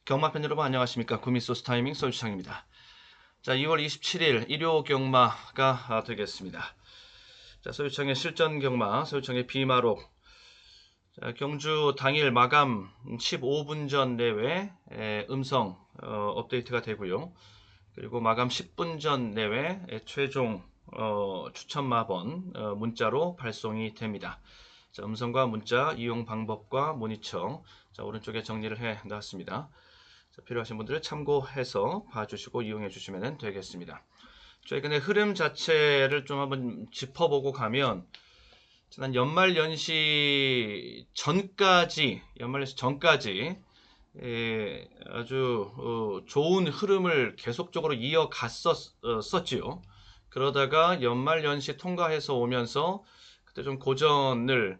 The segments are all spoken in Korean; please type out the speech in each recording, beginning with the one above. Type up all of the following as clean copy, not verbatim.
경마편 여러분 안녕하십니까. 구미소스 타이밍 소유창입니다. 자, 2월 27일 일요 경마가 되겠습니다. 자, 소유창의 실전 경마, 소유창의 비마록. 자, 경주 당일 마감 15분 전 내외 음성 업데이트가 되고요. 그리고 마감 10분 전 내외 최종 추천 마번 문자로 발송이 됩니다. 자, 음성과 문자 이용 방법과 모니터, 자, 오른쪽에 정리를 해 놨습니다. 자, 필요하신 분들은 참고해서 봐주시고 이용해 주시면 되겠습니다. 최근에 흐름 자체를 좀 한번 짚어보고 가면, 지난 연말연시 전까지 아주 좋은 흐름을 계속적으로 이어갔었지요. 그러다가 연말연시 통과해서 오면서 그때 좀 고전을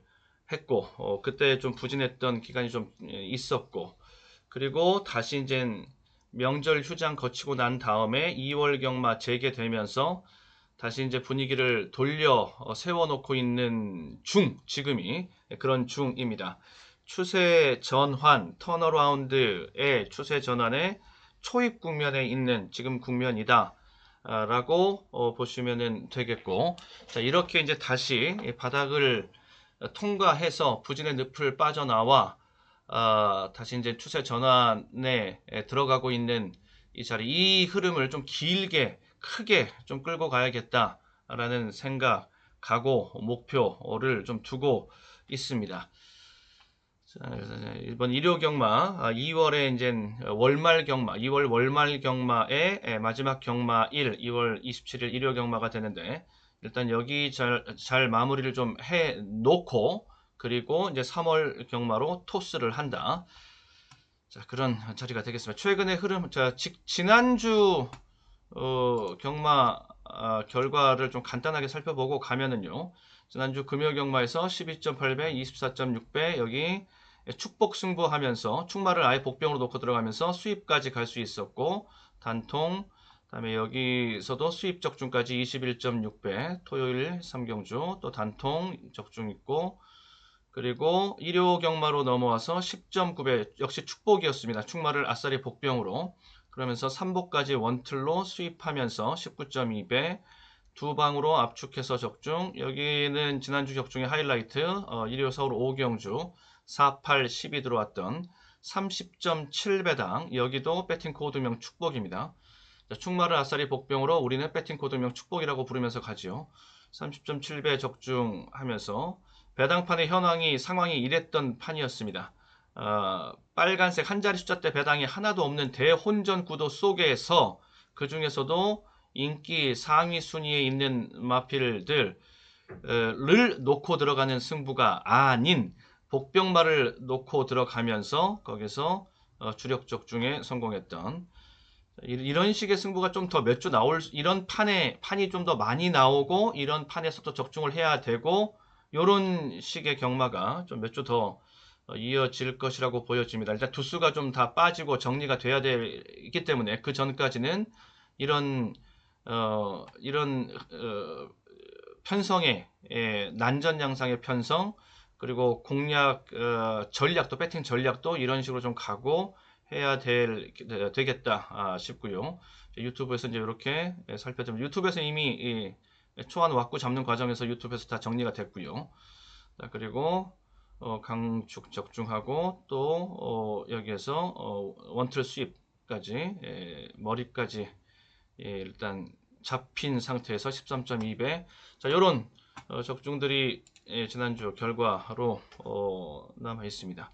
했고, 그때 좀 부진했던 기간이 좀 있었고, 그리고 다시 이제 명절 휴장 거치고 난 다음에 2월 경마 재개되면서 다시 이제 분위기를 돌려 세워놓고 있는 지금이 그런 중입니다. 추세 전환, 턴어라운드의 추세 전환의 초입 국면에 있는 지금 국면이다 라고 보시면 되겠고, 자, 이렇게 이제 다시 바닥을 통과해서 부진의 늪을 빠져나와 다시 이제 추세 전환에 들어가고 있는 이 자리, 이 흐름을 좀 길게 크게 좀 끌고 가야겠다라는 생각, 각오, 목표를 좀 두고 있습니다. 자, 이번 일요 경마 2월에 이제 월말 경마, 2월 월말 경마의 마지막 경마일 2월 27일 일요 경마가 되는데, 일단 여기 잘 마무리를 좀 해 놓고 그리고 이제 3월 경마로 토스를 한다. 자, 그런 자리가 되겠습니다. 최근의 흐름, 자, 지난주 경마 결과를 좀 간단하게 살펴보고 가면은요. 지난주 금요 경마에서 12.8배, 24.6배, 여기 축복 승부하면서 축마를 아예 복병으로 놓고 들어가면서 수입까지 갈 수 있었고, 단통, 그다음에 여기서도 수입 적중까지 21.6배, 토요일 3경주 또 단통 적중 있고, 그리고 일요 경마로 넘어와서 10.9배 역시 축복이었습니다. 축마를 아싸리 복병으로. 그러면서 3복까지 원틀로 수입하면서 19.2배, 두 방으로 압축해서 적중. 여기는 지난주 적중의 하이라이트, 일요 서울 5경주 48, 10이 들어왔던 30.7배당, 여기도 배팅 코드명 축복입니다. 자, 축마를 아싸리 복병으로 우리는 배팅 코드명 축복이라고 부르면서 가지요. 30.7배 적중하면서 배당판의 상황이 이랬던 판이었습니다. 빨간색 한 자리 숫자대 배당이 하나도 없는 대혼전 구도 속에서 그 중에서도 인기 상위 순위에 있는 마필들을 놓고 들어가는 승부가 아닌 복병마를 놓고 들어가면서 거기서 주력 적중에 성공했던, 이런 식의 승부가 좀 더 몇 주 이런 판이 좀 더 많이 나오고 이런 판에서도 적중을 해야 되고, 이런 식의 경마가 좀 몇 주 더 이어질 것이라고 보여집니다. 일단 두수가 좀 다 빠지고 정리가 돼야 되기 때문에 그 전까지는 이런 편성의 난전 양상의 편성, 그리고 공략 전략도, 배팅 전략도 이런 식으로 좀 가고 해야 되겠다 싶고요. 유튜브에서 이제 이렇게 살펴보면, 유튜브에서 이미 초안 왁구 잡는 과정에서 유튜브에서 다 정리가 됐고요. 자, 그리고 강축 적중하고 또 여기에서 원틀 수입까지 머리까지 일단 잡힌 상태에서 13.2배. 자, 요런 적중들이 지난주 결과로 남아 있습니다.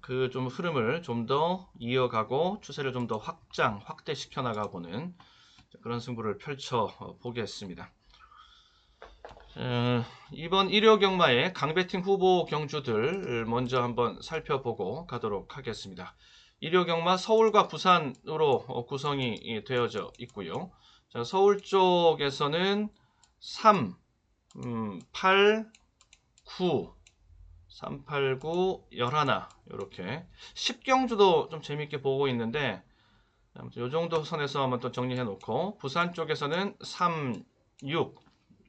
그 좀 흐름을 좀 더 이어가고 추세를 좀 더 확대시켜 나가보는 그런 승부를 펼쳐 보겠습니다. 이번 일요 경마의 강배팅 후보 경주들 먼저 한번 살펴보고 가도록 하겠습니다. 일요 경마 서울과 부산으로 구성이 되어져 있고요. 자, 서울 쪽에서는 3, 8, 9, 3, 8, 9, 11 이렇게 10경주도 좀 재밌게 보고 있는데, 아무튼 이 정도 선에서 한번 또 정리해 놓고, 부산 쪽에서는 3, 6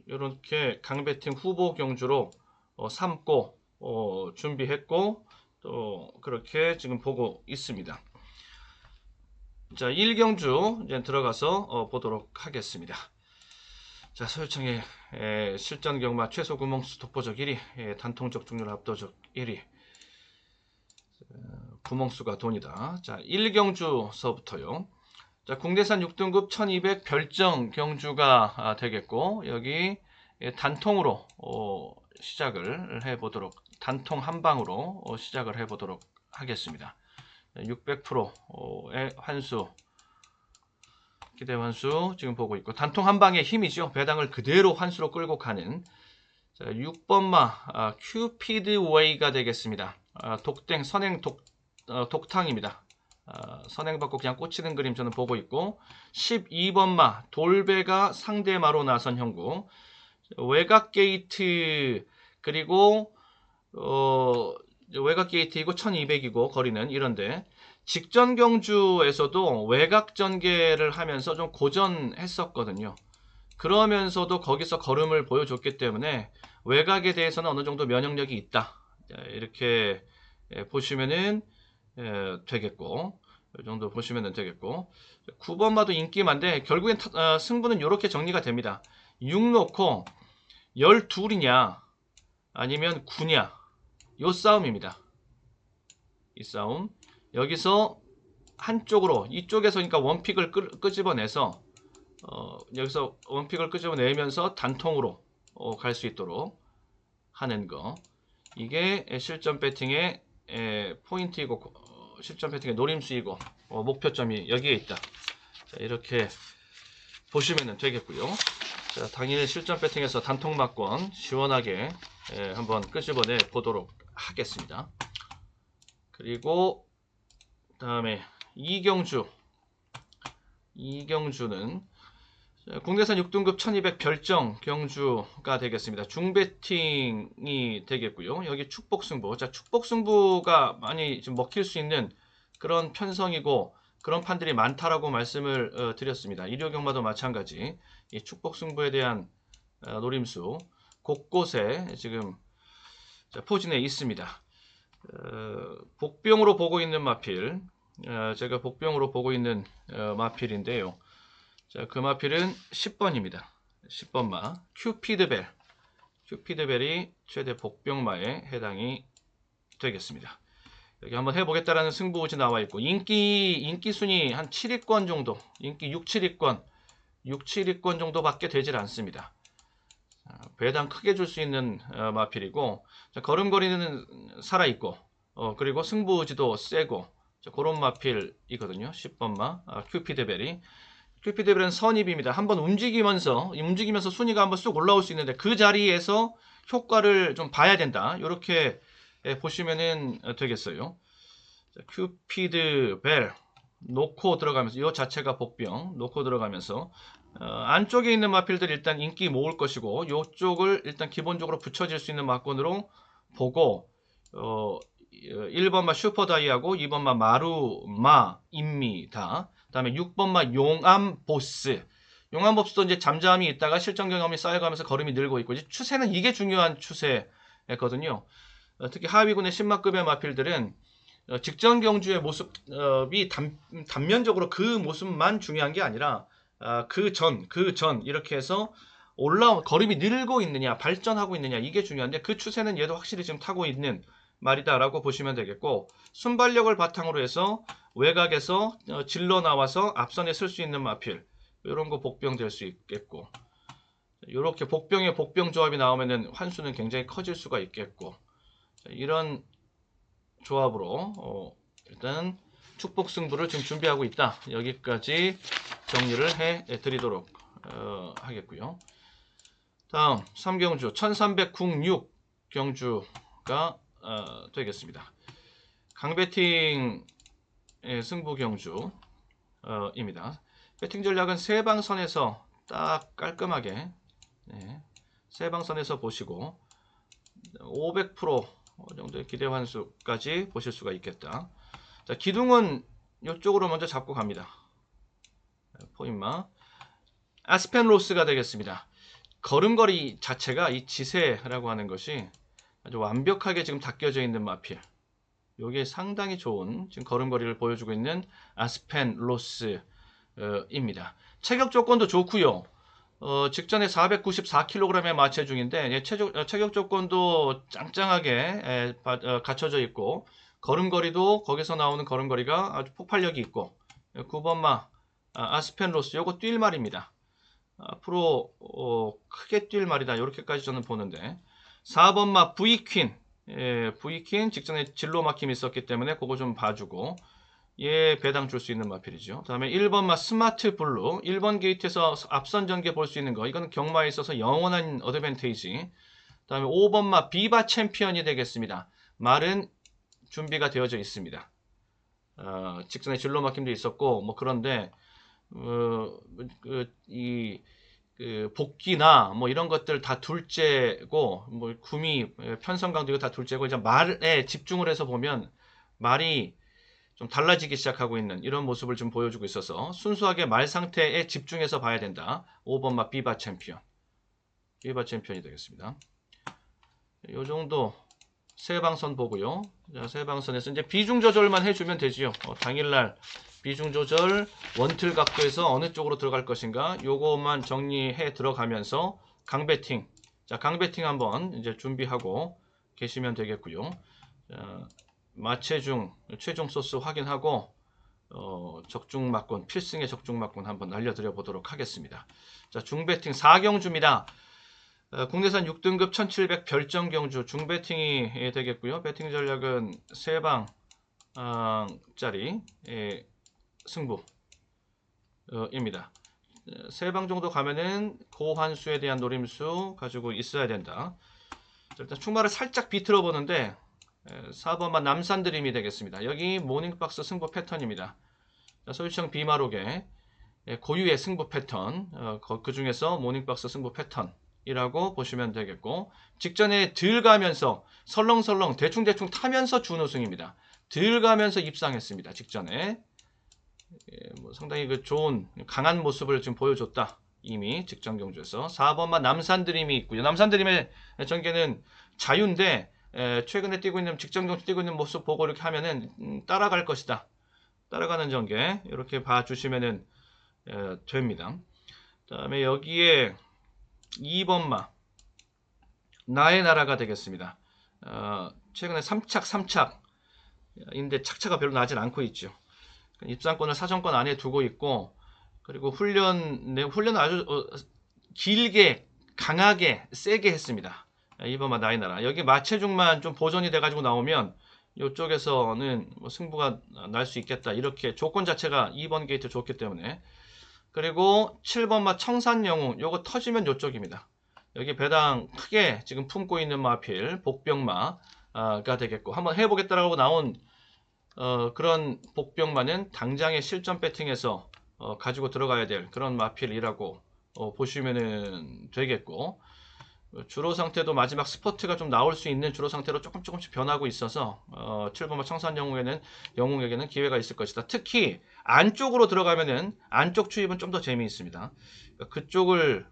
이렇게 강배팅 후보 경주로 삼고 준비했고, 또 그렇게 지금 보고 있습니다. 자, 1경주 이제 들어가서 보도록 하겠습니다. 자, 서울청의 실전 경마 최소 구멍수 독보적 1위, 단통적 중률 압도적 1위. 구멍수가 돈이다. 자, 1경주서부터요. 자, 국내산 6등급 1200 별정 경주가 되겠고, 여기 단통으로 시작을 해보도록, 단통 한 방으로 시작을 해보도록 하겠습니다. 600%의 환수, 기대 환수 지금 보고 있고, 단통 한 방의 힘이죠. 배당을 그대로 환수로 끌고 가는. 자, 6번마 큐피드 웨이가 되겠습니다. 독땡 선행 독탕입니다. 선행 받고 그냥 꽂히는 그림 저는 보고 있고, 12번마 돌배가 상대마로 나선 형국, 외곽 게이트, 그리고 외곽 게이트이고 1200이고 거리는 이런데, 직전 경주에서도 외곽 전개를 하면서 좀 고전했었거든요. 그러면서도 거기서 걸음을 보여줬기 때문에 외곽에 대해서는 어느 정도 면역력이 있다, 이렇게 보시면은 되겠고, 이 정도 보시면 되겠고, 9번마도 인기만데 결국엔 승부는 이렇게 정리가 됩니다. 6 놓고 12이냐 아니면 9냐, 요 싸움입니다. 이 싸움. 여기서 한쪽으로, 이쪽에서 그러니까 원픽을 끄집어내서 여기서 원픽을 끄집어내면서 단통으로 갈 수 있도록 하는 거, 이게 실전 배팅의 포인트이고, 실전 배팅의 노림수이고, 목표점이 여기에 있다. 자, 이렇게 보시면 되겠고요. 자, 당일 실전 배팅에서 단통막권 시원하게 한번 끄집어내 보도록 하겠습니다. 그리고 다음에 이경주는 국내산 6등급 1200 별정 경주가 되겠습니다. 중배팅이 되겠고요. 여기 축복승부. 자, 축복승부가 많이 좀 먹힐 수 있는 그런 편성이고, 그런 판들이 많다라고 말씀을 드렸습니다. 일요경마도 마찬가지. 이 축복승부에 대한 노림수 곳곳에 지금 포진해 있습니다. 복병으로 보고 있는 마필, 제가 복병으로 보고 있는 마필인데요. 자, 그 마필은 10번입니다. 10번마 큐피드벨. 큐피드벨이 최대 복병마에 해당이 되겠습니다. 여기 한번 해보겠다라는 승부우지 나와 있고, 인기 순위 한 7위권 정도, 인기 6, 7위권 정도밖에 되질 않습니다. 배당 크게 줄 수 있는 마필이고, 자, 걸음걸이는 살아있고, 그리고 승부우지도 세고, 자, 그런 마필이거든요. 10번마 큐피드벨이. 큐피드벨은 선입입니다. 한번 움직이면서 순위가 한번 쑥 올라올 수 있는데, 그 자리에서 효과를 좀 봐야 된다, 이렇게 보시면 되겠어요. 자, 큐피드벨 놓고 들어가면서, 이 자체가 복병 놓고 들어가면서 안쪽에 있는 마필들이 일단 인기 모을 것이고, 이쪽을 일단 기본적으로 붙여질 수 있는 마권으로 보고, 1번마 슈퍼다이하고 2번마 마루마입니다. 그 다음에 6번마 용암보스. 용암보스도 이제 잠잠히 있다가 실전 경험이 쌓여가면서 걸음이 늘고 있고, 이제 추세는 이게 중요한 추세거든요. 특히 하위군의 10마급의 마필들은 직전 경주의 모습이 단면적으로 그 모습만 중요한 게 아니라 그 전 이렇게 해서 걸음이 늘고 있느냐, 발전하고 있느냐, 이게 중요한데, 그 추세는 얘도 확실히 지금 타고 있는 말이다라고 보시면 되겠고, 순발력을 바탕으로 해서 외곽에서 질러 나와서 앞선에 쓸 수 있는 마필, 이런 거 복병 될 수 있겠고, 이렇게 복병의 복병 조합이 나오면은 환수는 굉장히 커질 수가 있겠고, 이런 조합으로 일단 축복 승부를 지금 준비하고 있다, 여기까지 정리를 해 드리도록 하겠고요. 다음 3경주 1306 경주가 되겠습니다. 강배팅 승부 경주입니다. 배팅 전략은 세방선에서 딱 깔끔하게, 세방선에서 보시고 500% 정도의 기대 환수까지 보실 수가 있겠다. 자, 기둥은 이쪽으로 먼저 잡고 갑니다. 포인마 아스펜로스가 되겠습니다. 걸음걸이 자체가 이 지세라고 하는 것이 아주 완벽하게 지금 닦여져 있는 마필. 요게 상당히 좋은 지금 걸음걸이를 보여주고 있는 아스펜 로스입니다. 체격 조건도 좋고요. 직전에 494kg의 마체중인데 체격 조건도 짱짱하게 갖춰져 있고 걸음걸이도 거기서 나오는 걸음걸이가 아주 폭발력이 있고 9번마 아스펜 로스 요거 뛸 말입니다. 앞으로 크게 뛸 말이다 이렇게까지 저는 보는데 4번마 V퀸 V퀸 직전에 진로 막힘이 있었기 때문에 그거 좀 봐주고 예, 배당 줄 수 있는 마필이죠. 다음에 1번마 스마트 블루 1번 게이트에서 앞선 전개 볼 수 있는 거 이건 경마에 있어서 영원한 어드밴테이지. 다음에 5번마 비바 챔피언이 되겠습니다. 말은 준비가 되어져 있습니다. 직전에 진로 막힘도 있었고 뭐 그런데 복귀나 뭐 이런 것들 다 둘째고 뭐 구미 편성강도 이거 다 둘째고 이제 말에 집중을 해서 보면 말이 좀 달라지기 시작하고 있는 이런 모습을 좀 보여주고 있어서 순수하게 말 상태에 집중해서 봐야 된다. 5번마 비바 챔피언이 되겠습니다. 이 정도 세방선 보고요. 자, 세방선에서 이제 비중 조절만 해주면 되지요. 당일날 비중 조절 원틀 각도에서 어느 쪽으로 들어갈 것인가 요것만 정리해 들어가면서 강배팅. 자, 강배팅 한번 이제 준비하고 계시면 되겠고요. 자, 마체중 최종 소스 확인하고 적중막군 필승의 적중막군 한번 날려드려 보도록 하겠습니다. 자, 중배팅 4경주입니다. 국내산 6등급 1700 별정 경주 중배팅이 되겠고요. 배팅 전략은 3방짜리 승부입니다. 3방 정도 가면은 고환수에 대한 노림수 가지고 있어야 된다. 자, 일단 충마를 살짝 비틀어 보는데 4번만 남산 드림이 되겠습니다. 여기 모닝박스 승부 패턴입니다. 서울시청 비마록의 고유의 승부 패턴 그 중에서 모닝박스 승부 패턴이라고 보시면 되겠고 직전에 들 가면서 설렁설렁 대충대충 타면서 준우승입니다. 들 가면서 입상했습니다. 직전에 뭐 상당히 그 좋은 강한 모습을 지금 보여줬다. 이미 직전 경주에서 4번만 남산 드림이 있고요. 남산 드림의 전개는 자유인데 최근에 뛰고 있는 직전 경주 뛰고 있는 모습 보고 이렇게 하면은 따라갈 것이다. 따라가는 전개 이렇게 봐주시면은 됩니다. 그다음에 여기에 2번마 나의 나라가 되겠습니다. 최근에 3착인데 착차가 별로 나질 않고 있죠. 입상권을 사정권 안에 두고 있고 그리고 훈련을 아주 길게 강하게 세게 했습니다. 2번마 나의 나라 여기 마체중만 좀 보존이 돼가지고 나오면 이쪽에서는 뭐 승부가 날 수 있겠다 이렇게 조건 자체가 2번 게이트 좋기 때문에 그리고 7번마 청산영웅 요거 터지면 이쪽입니다. 여기 배당 크게 지금 품고 있는 마필 복병마가 되겠고 한번 해보겠다라고 나온 그런 복병마는 당장의 실전 배팅에서 가지고 들어가야 될 그런 마필이라고 보시면 되겠고 주로 상태도 마지막 스퍼트가 좀 나올 수 있는 주로 상태로 조금씩 변하고 있어서 7번마 청산 영웅에게는 기회가 있을 것이다. 특히 안쪽으로 들어가면은 안쪽 추입은 좀 더 재미있습니다. 그쪽을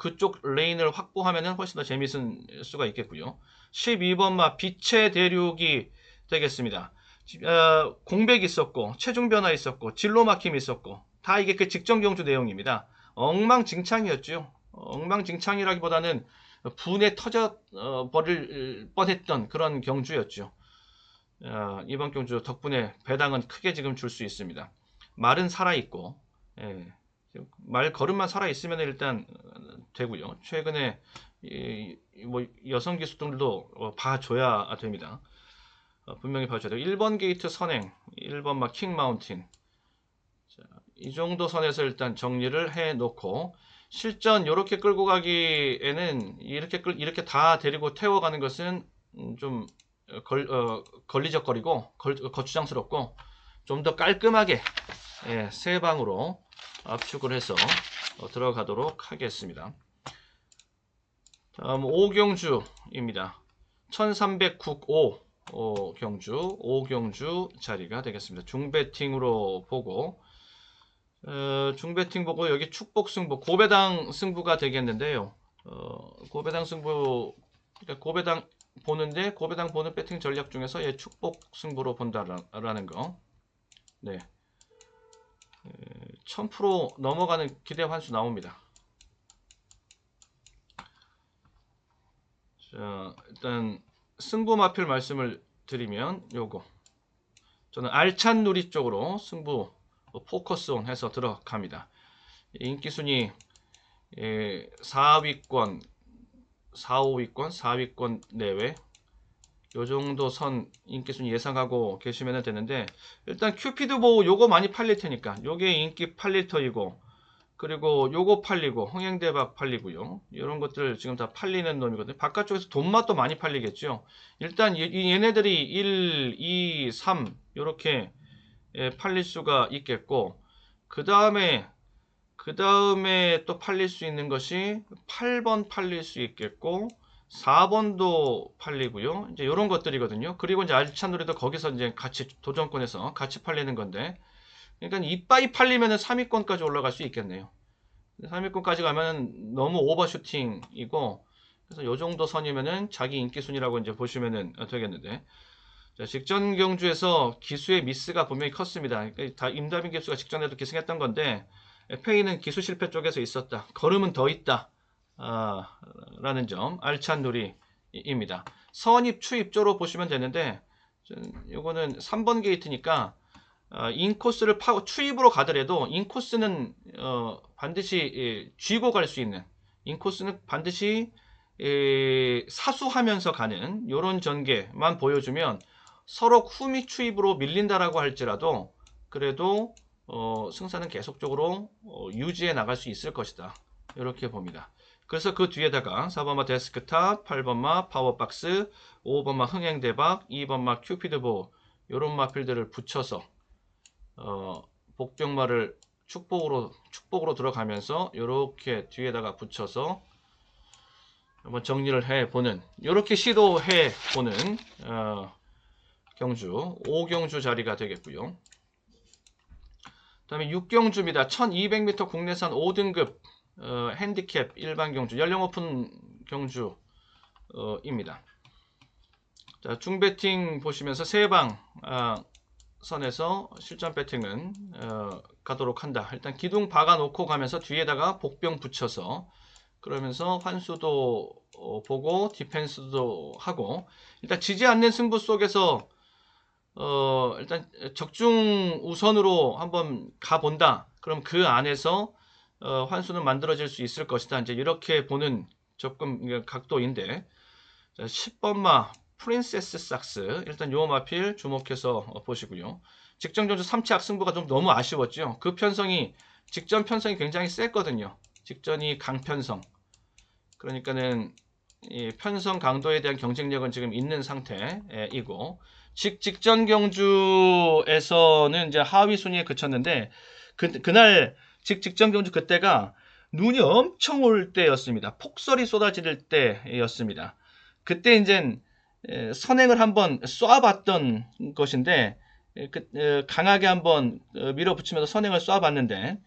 그쪽 레인을 확보하면은 훨씬 더 재미있을 수가 있겠고요. 12번마 빛의 대륙이 되겠습니다. 공백이 있었고 체중 변화 있었고 진로 막힘이 있었고 다 이게 그 직전 경주 내용입니다. 엉망진창이었죠. 엉망진창이라기보다는 분에 터져 버릴 뻔했던 그런 경주였죠. 이번 경주 덕분에 배당은 크게 지금 줄 수 있습니다. 말은 살아있고 말 걸음만 살아있으면 일단 되고요. 최근에 뭐 여성 기수들도 봐줘야 됩니다. 분명히 봐줘야 돼요. 1번 게이트 선행 1번 막 킹마운틴 이 정도 선에서 일단 정리를 해 놓고 실전 이렇게 끌고 가기에는 이렇게 다 데리고 태워가는 것은 좀 걸리적거리고 거추장스럽고 좀 더 깔끔하게 세 방으로 압축을 해서 들어가도록 하겠습니다. 다음 5경주입니다. 1309 경주 5경주 자리가 되겠습니다. 중배팅으로 보고 중배팅 보고 여기 축복 승부 고배당 승부가 되겠는데요. 고배당 승부 고배당 보는데 고배당 보는 배팅 전략 중에서 예, 축복 승부로 본다라는 거. 네. 1000% 넘어가는 기대 환수 나옵니다. 자, 일단 승부 마필 말씀을 드리면 요거. 저는 알찬 누리 쪽으로 승부 포커스온 해서 들어갑니다. 인기 순위 4위권, 4, 5위권, 4위권 내외 요 정도 선 인기 순위 예상하고 계시면 되는데, 일단 큐피드 보호 요거 많이 팔릴 테니까 요게 인기 팔릴 터이고, 그리고 요거 팔리고 흥행대박 팔리고요. 이런 것들 지금 다 팔리는 놈이거든요. 바깥쪽에서 돈맛도 많이 팔리겠죠. 일단 얘네들이 1, 2, 3 요렇게 팔릴 수가 있겠고, 그 다음에 또 팔릴 수 있는 것이 8번 팔릴 수 있겠고 4번도 팔리고요. 이제 이런 것들이거든요. 그리고 이제 알찬 노래도 거기서 이제 같이 도전권에서 같이 팔리는 건데, 그러니까 이빠이 팔리면은 3위권까지 올라갈 수 있겠네요. 3위권까지 가면은 너무 오버슈팅이고, 그래서 요 정도 선이면은 자기 인기 순위라고 이제 보시면은 되겠는데, 자, 직전 경주에서 기수의 미스가 분명히 컸습니다. 그러니까 다 임다빈 기수가 직전에도 기승했던 건데, 페이는 기수 실패 쪽에서 있었다. 걸음은 더 있다. 라는 점, 알찬 누리입니다. 선입, 추입조로 보시면 되는데, 요거는 3번 게이트니까, 인코스를 파고 추입으로 가더라도 인코스는 반드시 쥐고 갈 수 있는, 인코스는 반드시 사수하면서 가는 요런 전개만 보여주면 서로 후미 추입으로 밀린다라고 할지라도 그래도 승산은 계속적으로 유지해 나갈 수 있을 것이다. 이렇게 봅니다. 그래서 그 뒤에다가 4번마 데스크탑, 8번마 파워박스, 5번마 흥행대박, 2번마 큐피드보 이런 마필들을 붙여서 복병마를 축복으로 들어가면서 이렇게 뒤에다가 붙여서 한번 정리를 해보는, 이렇게 시도해 보는 경주 5경주 자리가 되겠고요. 그 다음에 6경주입니다. 1200m 국내산 5등급 핸디캡 일반 경주 연령 오픈 경주입니다. 자, 중배팅 보시면서 3방 선에서 실전 배팅은 가도록 한다. 일단 기둥 박아 놓고 가면서 뒤에다가 복병 붙여서, 그러면서 환수도 보고 디펜스도 하고, 일단 지지 않는 승부 속에서 일단 적중 우선으로 한번 가본다. 그럼 그 안에서 환수는 만들어질 수 있을 것이다. 이제 이렇게 보는 접근 각도인데, 자, 10번마 프린세스 삭스, 일단 요 마필 주목해서 보시고요. 직전 경주 3치악 승부가 좀 너무 아쉬웠죠. 그 편성이 직전 편성이 굉장히 셌거든요. 직전이 강편성. 그러니까는 이 편성 강도에 대한 경쟁력은 지금 있는 상태이고, 직전 경주에서는 이제 하위 순위에 그쳤는데, 그날 직전 경주 그때가 눈이 엄청 올 때였습니다. 폭설이 쏟아질 때였습니다. 그때 이제 선행을 한번 쏴봤던 것인데, 강하게 한번 밀어붙이면서 선행을 쏴봤는데,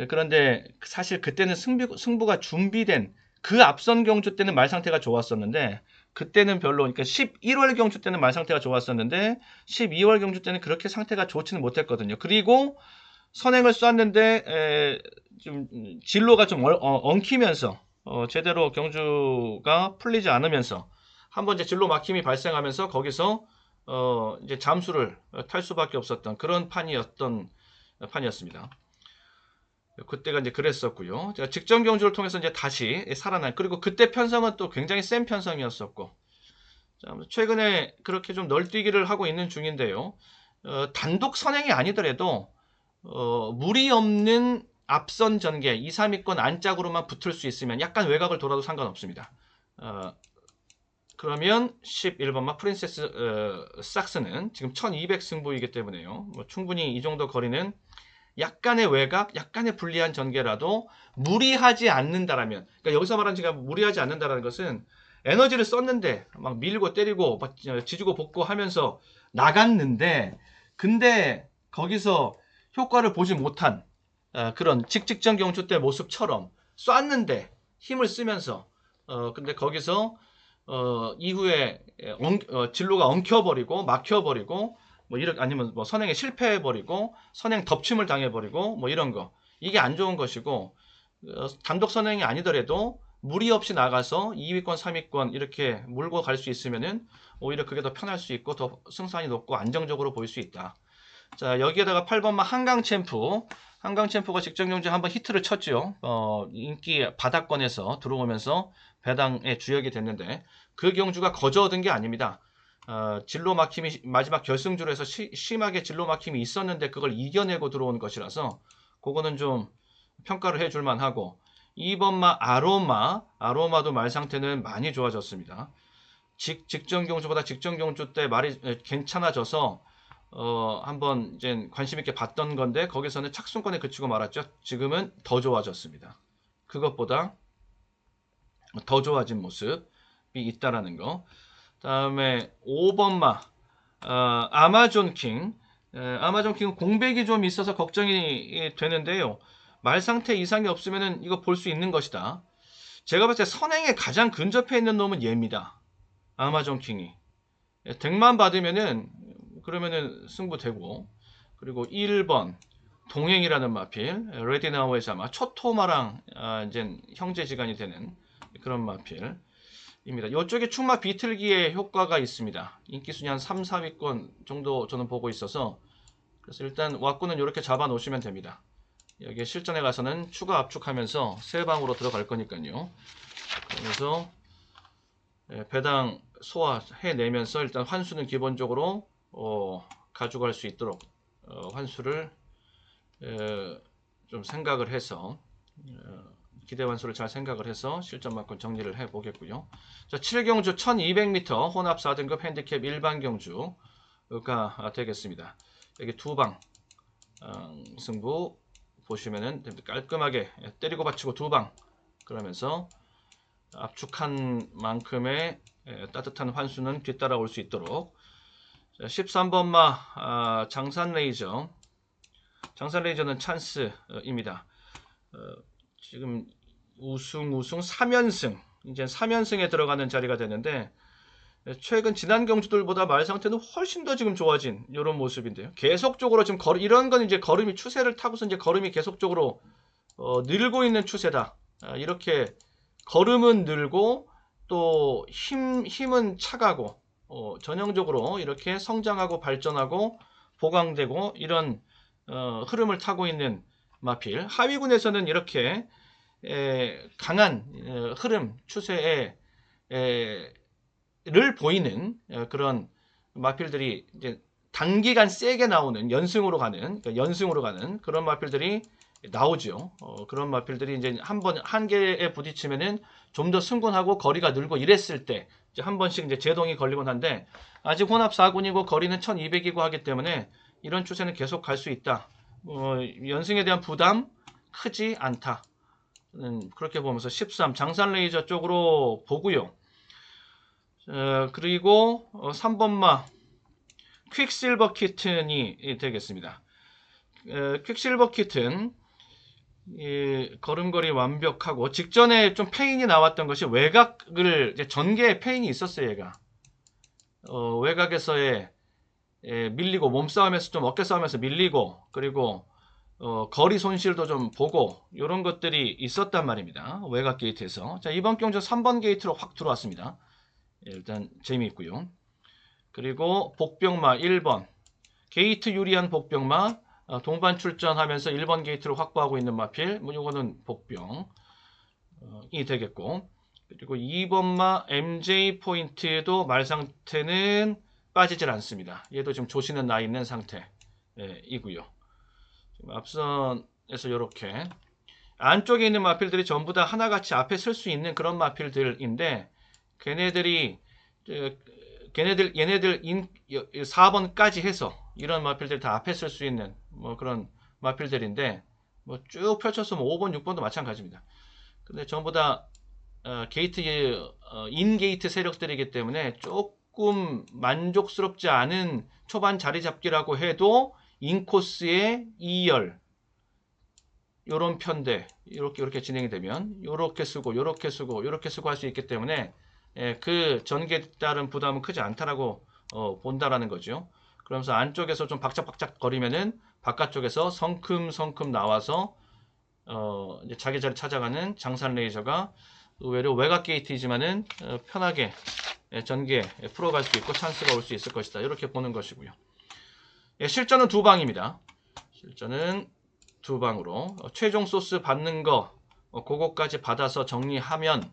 그런데 사실 그때는 승부가 준비된, 그 앞선 경주 때는 말 상태가 좋았었는데, 그때는 별로, 그러니까 11월 경주 때는 말 상태가 좋았었는데 12월 경주 때는 그렇게 상태가 좋지는 못했거든요. 그리고 선행을 쐈는데 좀 진로가 좀 엉키면서 제대로 경주가 풀리지 않으면서 한번 이제 진로 막힘이 발생하면서 거기서 이제 잠수를 탈 수밖에 없었던 그런 판이었습니다. 그때가 이제 그랬었고요. 제가 직전 경주를 통해서 이제 다시 살아난, 그리고 그때 편성은 또 굉장히 센 편성이었었고, 자, 최근에 그렇게 좀 널뛰기를 하고 있는 중인데요. 단독 선행이 아니더라도 무리 없는 앞선 전개 2, 3위권 안짝으로만 붙을 수 있으면 약간 외곽을 돌아도 상관없습니다. 그러면 11번마 프린세스 삭스는 지금 1200 승부이기 때문에요. 뭐 충분히 이 정도 거리는 약간의 외곽, 약간의 불리한 전개라도 무리하지 않는다라면, 그러니까 여기서 말하는 제가 무리하지 않는다라는 것은 에너지를 썼는데 막 밀고 때리고 지지고 볶고 하면서 나갔는데, 근데 거기서 효과를 보지 못한 그런 직전 경주 때 모습처럼 쐈는데 힘을 쓰면서 근데 거기서 이후에 진로가 엉켜버리고 막혀버리고 뭐 이런 아니면 뭐 선행에 실패해버리고 선행 덮침을 당해버리고 뭐 이런 거 이게 안 좋은 것이고 단독 선행이 아니더라도 무리 없이 나가서 2위권, 3위권 이렇게 물고 갈 수 있으면은 오히려 그게 더 편할 수 있고 더 승산이 높고 안정적으로 보일 수 있다. 자, 여기에다가 8번마 한강 챔프. 한강 챔프가 직전 경주에 한번 히트를 쳤죠. 인기 바닥권에서 들어오면서 배당의 주역이 됐는데 그 경주가 거저 얻은 게 아닙니다. 진로 막힘이 마지막 결승주로에서 심하게 진로 막힘이 있었는데 그걸 이겨내고 들어온 것이라서 그거는 좀 평가를 해줄 만하고 2번마 아로마도 말 상태는 많이 좋아졌습니다. 직전 경주보다 직전 경주 때 말이 괜찮아져서 한번 이제 관심 있게 봤던 건데 거기서는 착순권에 그치고 말았죠. 지금은 더 좋아졌습니다. 그것보다 더 좋아진 모습이 있다라는 거. 다음에 5번마 아마존킹. 아마존킹은 공백이 좀 있어서 걱정이 되는데요. 말 상태 이상이 없으면은 이거 볼 수 있는 것이다. 제가 봤을 때 선행에 가장 근접해 있는 놈은 얘입니다. 아마존킹이. 덱만 받으면은 그러면은 승부되고 그리고 1번 동행이라는 마필 레디나우에서 아마 초토마랑 이제 형제지간이 되는 그런 마필입니다. 이쪽에 충마 비틀기에 효과가 있습니다. 인기순위 한 3, 4위권 정도 저는 보고 있어서 그래서 일단 왁구는 이렇게 잡아 놓으시면 됩니다. 여기에 실전에 가서는 추가 압축하면서 세 방으로 들어갈 거니까요. 그래서 배당 소화해내면서 일단 환수는 기본적으로 가져갈 수 있도록 환수를 좀 생각을 해서 기대 환수를 잘 생각을 해서 실전만큼 정리를 해 보겠고요. 자, 7경주 1200m 혼합 4등급 핸디캡 일반 경주가 되겠습니다. 여기 두 방 승부 보시면은 깔끔하게 때리고 받치고 두 방 그러면서 압축한 만큼의 따뜻한 환수는 뒤따라올 수 있도록. 자, 13번마 장산레이저. 장산레이저는 찬스입니다. 지금 우승 3연승 이제 3연승에 들어가는 자리가 되는데 최근 지난 경주들보다 말 상태는 훨씬 더 지금 좋아진 이런 모습인데요. 계속적으로 지금 이런 건 이제 걸음이 추세를 타고서 이제 걸음이 계속적으로 늘고 있는 추세다. 이렇게 걸음은 늘고 또 힘은 차가고 전형적으로 이렇게 성장하고 발전하고 보강되고 이런 흐름을 타고 있는 마필. 하위군에서는 이렇게 강한 흐름 추세를 보이는 그런 마필들이 이제 단기간 세게 나오는 연승으로 가는 그런 마필들이 나오죠. 그런 마필들이 이제 한 개에 부딪히면은 좀 더 승군하고 거리가 늘고 이랬을 때 이제 한 번씩 이제 제동이 걸리곤 한데 아직 혼합 4군이고 거리는 1200이고 하기 때문에 이런 추세는 계속 갈 수 있다. 연승에 대한 부담 크지 않다. 그렇게 보면서 13 장산레이저 쪽으로 보고요. 그리고 3번마 퀵실버 키튼이 되겠습니다. 퀵실버 키튼 걸음걸이 완벽하고 직전에 좀 페인이 나왔던 것이 외곽을 전개에 페인이 있었어요. 얘가 외곽에서의 밀리고 몸싸움에서 좀 어깨싸움에서 밀리고 그리고 거리 손실도 좀 보고 이런 것들이 있었단 말입니다. 외곽 게이트에서. 자, 이번 경주 3번 게이트로 확 들어왔습니다. 일단 재미있고요. 그리고 복병마 1번 게이트 유리한 복병마 동반 출전하면서 1번 게이트를 확보하고 있는 마필. 이거는 복병이 되겠고 그리고 2번마 MJ 포인트도 말 상태는 빠지질 않습니다. 얘도 지금 조시는 나 있는 상태이고요. 앞선에서 이렇게 안쪽에 있는 마필들이 전부 다 하나같이 앞에 설 수 있는 그런 마필들인데 얘네들 4번까지 해서 이런 마필들 다 앞에 설 수 있는 뭐 그런 마필들인데 뭐 쭉 펼쳐서 5번, 6번도 마찬가지입니다. 근데 전부 다 게이트 인게이트 세력들이기 때문에 조금 만족스럽지 않은 초반 자리 잡기라고 해도 인코스의 2열 요런 편대 이렇게 진행이 되면 요렇게 쓰고 할 수 있기 때문에 그 전개에 따른 부담은 크지 않다라고 본다라는 거죠. 그러면서 안쪽에서 좀 박짝박짝 거리면은 바깥쪽에서 성큼성큼 나와서 이제 자기 자리 찾아가는 장산 레이저가 의외로 외곽 게이트이지만은 편하게 전개 풀어갈 수 있고 찬스가 올 수 있을 것이다. 이렇게 보는 것이고요. 실전은 두 방입니다. 실전은 두 방으로 최종 소스 받는 거 그거까지 받아서 정리하면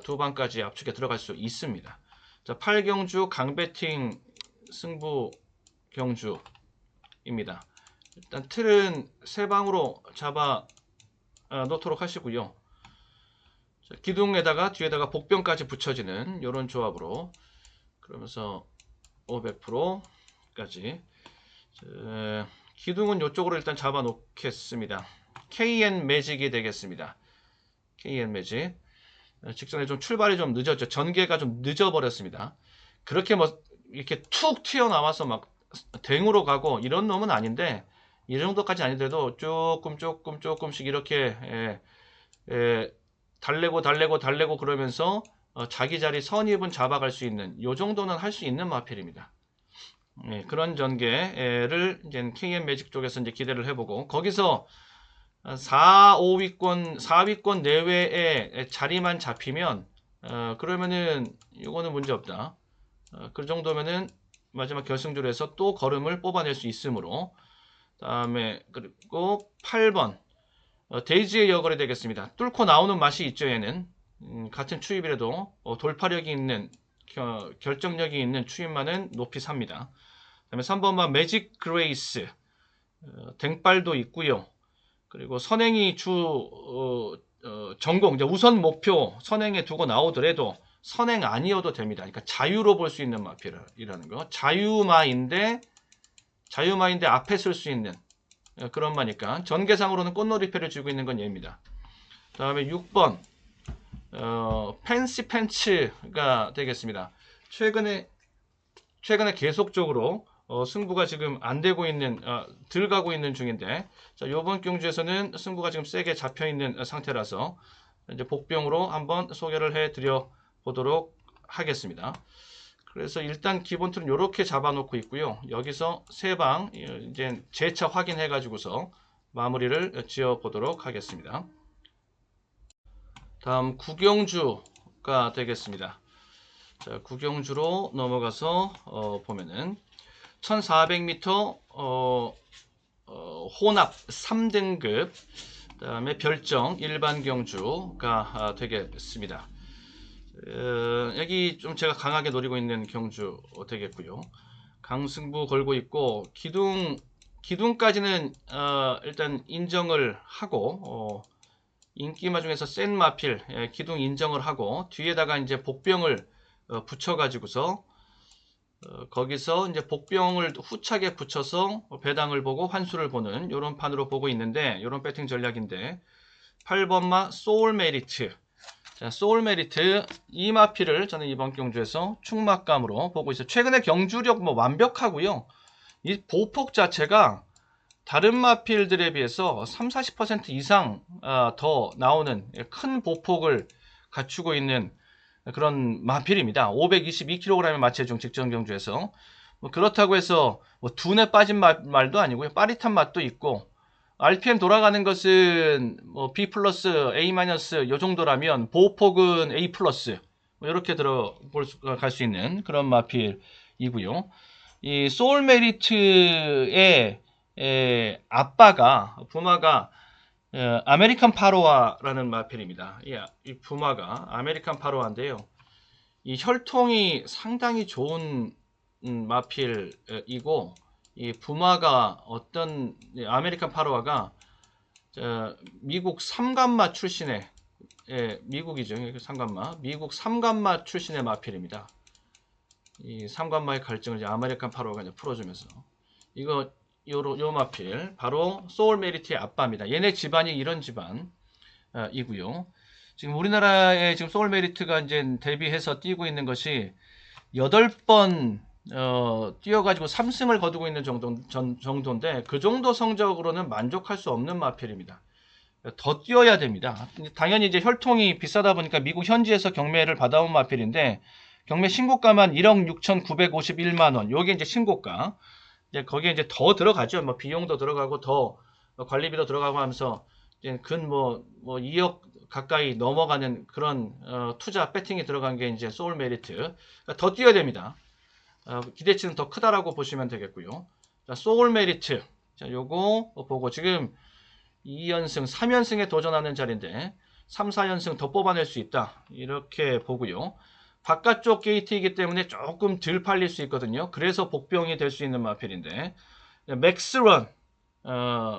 두 방까지 압축에 들어갈 수 있습니다. 자, 8경주 강배팅 승부 경주입니다. 일단 틀은 세 방으로 잡아 놓도록 하시고요. 자, 기둥에다가 뒤에다가 복병까지 붙여지는 이런 조합으로 그러면서 500%까지 기둥은 이쪽으로 일단 잡아 놓겠습니다. KN 매직이 되겠습니다. KN 매직 직전에 좀 출발이 좀 늦었죠. 전개가 좀 늦어버렸습니다. 그렇게 뭐 이렇게 툭 튀어나와서 막 댕으로 가고 이런 놈은 아닌데 이 정도까지 아니더라도 조금씩 이렇게 달래고 그러면서 자기 자리 선입은 잡아갈 수 있는 이 정도는 할 수 있는 마필입니다. 그런 전개를 이제 KM 매직 쪽에서 이제 기대를 해보고 거기서 4위권 내외의 자리만 잡히면 그러면은 이거는 문제 없다. 그 정도면은 마지막 결승줄에서 또 걸음을 뽑아낼 수 있으므로 다음에 그리고 8번 데이지의 역을이 되겠습니다. 뚫고 나오는 맛이 있죠. 얘는 같은 추입이라도 돌파력이 있는 결정력이 있는 추입만은 높이 삽니다. 그다음에 3번만 매직 그레이스 댕빨도 있고요. 그리고 선행이 전공 이제 우선 목표 선행에 두고 나오더라도 선행 아니어도 됩니다. 그러니까 자유로 볼 수 있는 마필이라는 거. 자유마인데 앞에 쓸 수 있는 그런 마니까 전개상으로는 꽃놀이패를 쥐고 있는 건 얘입니다. 다음에 6번 펜시 펜츠가 되겠습니다. 최근에 계속적으로 승부가 지금 안 되고 있는 들 가고 있는 중인데 자, 이번 경주에서는 승부가 지금 세게 잡혀 있는 상태라서 이제 복병으로 한번 소개를 해 드려 보도록 하겠습니다. 그래서 일단 기본 틀은 이렇게 잡아놓고 있고요. 여기서 세 방 이제 재차 확인해 가지고서 마무리를 지어 보도록 하겠습니다. 다음 구경주가 되겠습니다. 자, 구경주로 넘어가서 보면은 1400m 혼합 3등급 그다음에 별정 일반 경주가 되겠습니다. 여기 좀 제가 강하게 노리고 있는 경주 되겠고요. 강승부 걸고 있고 기둥까지는 일단 인정을 하고 인기마 중에서 센 마필 기둥 인정을 하고 뒤에다가 이제 복병을 붙여 가지고서 거기서 이제 복병을 후차게 붙여서 배당을 보고 환수를 보는 이런 판으로 보고 있는데 이런 배팅 전략인데 8번마 소울 메리트 자, 소울 메리트 이 마필을 저는 이번 경주에서 충막감으로 보고 있어요. 최근에 경주력 뭐 완벽하고요. 이 보폭 자체가 다른 마필들에 비해서 30-40% 이상 더 나오는 큰 보폭을 갖추고 있는 그런 마필입니다. 522kg의 마체중 직전 경주에서 뭐 그렇다고 해서 뭐 둔에 빠진 말도 아니고요. 빠릿한 맛도 있고 RPM 돌아가는 것은 뭐 B 플러스, A 마이너스 요 정도라면 보폭은 A 플러스 뭐 이렇게 갈 수 있는 그런 마필이고요. 이 소울 메리트의 아빠가 부마가 아메리칸 파로아라는 마필입니다. 이 부마가 아메리칸 파로아인데요. 이 혈통이 상당히 좋은 마필이고 이 부마가 어떤 아메리칸 파로아가 미국 삼간마 출신의 미국이죠. 삼간마 미국 삼간마 출신의 마필입니다. 이 삼간마의 갈증을 이제 아메리칸 파로아가 이제 풀어주면서 요 마필 바로 소울 메리트의 아빠입니다. 얘네 집안이 이런 집안이고요. 지금 우리나라에 지금 소울 메리트가 이제 데뷔해서 뛰고 있는 것이 8번 뛰어가지고 3승을 거두고 있는 정도인데 그 정도 성적으로는 만족할 수 없는 마필입니다. 더 뛰어야 됩니다. 당연히 이제 혈통이 비싸다 보니까 미국 현지에서 경매를 받아온 마필인데 경매 신고가만 1억 6,951만 원. 요게 이제 신고가. 이제 거기에 이제 더 들어가죠. 뭐 비용도 들어가고 더 관리비도 들어가고 하면서 이제 근 2억 가까이 넘어가는 그런 투자 배팅이 들어간 게 이제 소울 메리트. 그러니까 더 뛰어야 됩니다. 기대치는 더 크다라고 보시면 되겠고요. 자, 소울 메리트. 자, 요거 보고 지금 2연승, 3연승에 도전하는 자리인데 3, 4연승 더 뽑아낼 수 있다. 이렇게 보고요. 바깥쪽 게이트이기 때문에 조금 덜 팔릴 수 있거든요. 그래서 복병이 될 수 있는 마필인데 맥스런,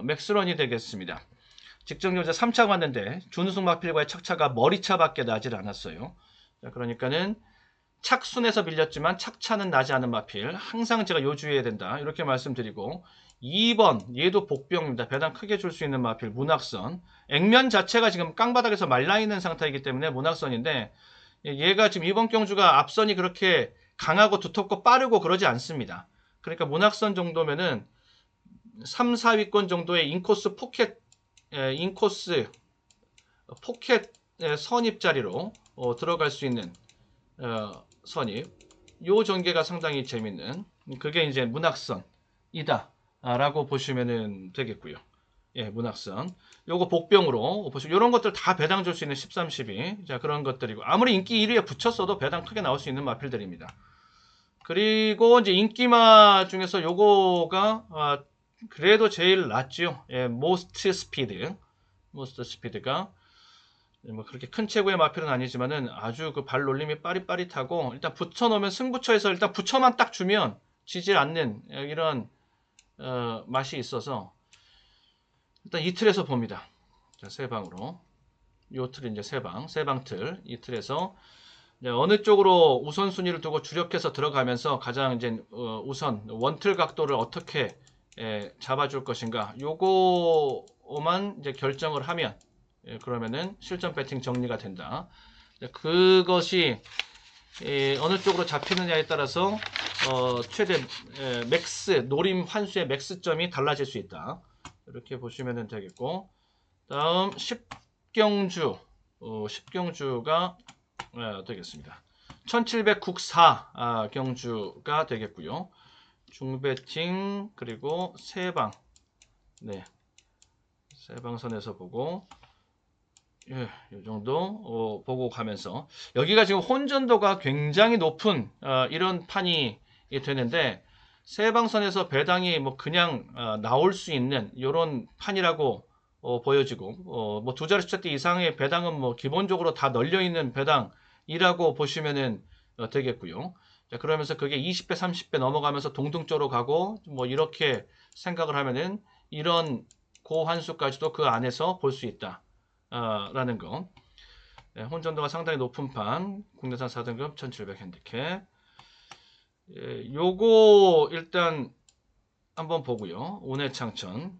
맥스런이 되겠습니다. 직전경자 3차 갔는데 준우승 마필과의 착차가 머리차밖에 나질 않았어요. 자, 그러니까는 착순에서 밀렸지만 착차는 나지 않은 마필. 항상 제가 요주해야 된다. 이렇게 말씀드리고 2번 얘도 복병입니다. 배당 크게 줄 수 있는 마필 문학선. 액면 자체가 지금 깡바닥에서 말라있는 상태이기 때문에 문학선인데 얘가 지금 이번 경주가 앞선이 그렇게 강하고 두텁고 빠르고 그러지 않습니다. 그러니까 문학선 정도면은 3, 4위권 정도의 인코스 포켓 선입 자리로 들어갈 수 있는 선입. 요 전개가 상당히 재밌는 그게 이제 문학선이다 라고 보시면 되겠고요. 예, 문학선. 요거 복병으로 보시면 요런 것들 다 배당 줄 수 있는 13, 12. 자, 그런 것들이고 아무리 인기 1위에 붙였어도 배당 크게 나올 수 있는 마필들입니다. 그리고 이제 인기마 중에서 요거가 그래도 제일 낫죠. 예, 모스트 스피드가 뭐 그렇게 큰 체구의 마필은 아니지만은 아주 그 발 놀림이 빠릿빠릿하고 일단 붙여놓으면 승부처에서 일단 붙여만 딱 주면 지질 않는 이런 맛이 있어서 일단 이 틀에서 봅니다. 자, 세 방으로. 요 틀이 이제 세 방 틀. 이 틀에서 어느 쪽으로 우선순위를 두고 주력해서 들어가면서 가장 이제 우선 원틀 각도를 어떻게 잡아줄 것인가. 요거만 이제 결정을 하면 그러면은 실전 배팅 정리가 된다. 그것이 어느 쪽으로 잡히느냐에 따라서 최대 맥스 노림 환수의 맥스점이 달라질 수 있다. 이렇게 보시면 되겠고 다음 10경주 10경주가 되겠습니다. 1700국사 경주가 되겠고요. 중배팅 그리고 세방 네 세방선에서 보고 예, 이 정도 보고 가면서 여기가 지금 혼전도가 굉장히 높은 이런 판이 되는데 세방선에서 배당이 뭐 그냥 나올 수 있는 이런 판이라고 보여지고 뭐 두 자리 숫자대 이상의 배당은 뭐 기본적으로 다 널려 있는 배당이라고 보시면은 되겠고요. 자, 그러면서 그게 20배, 30배 넘어가면서 동등조로 가고 뭐 이렇게 생각을 하면은 이런 고환수까지도 그 안에서 볼 수 있다. 라는 거. 네, 혼전도가 상당히 높은 판 국내산 4등급 1700 핸디캡. 예, 요거 일단 한번 보고요. 온해창천.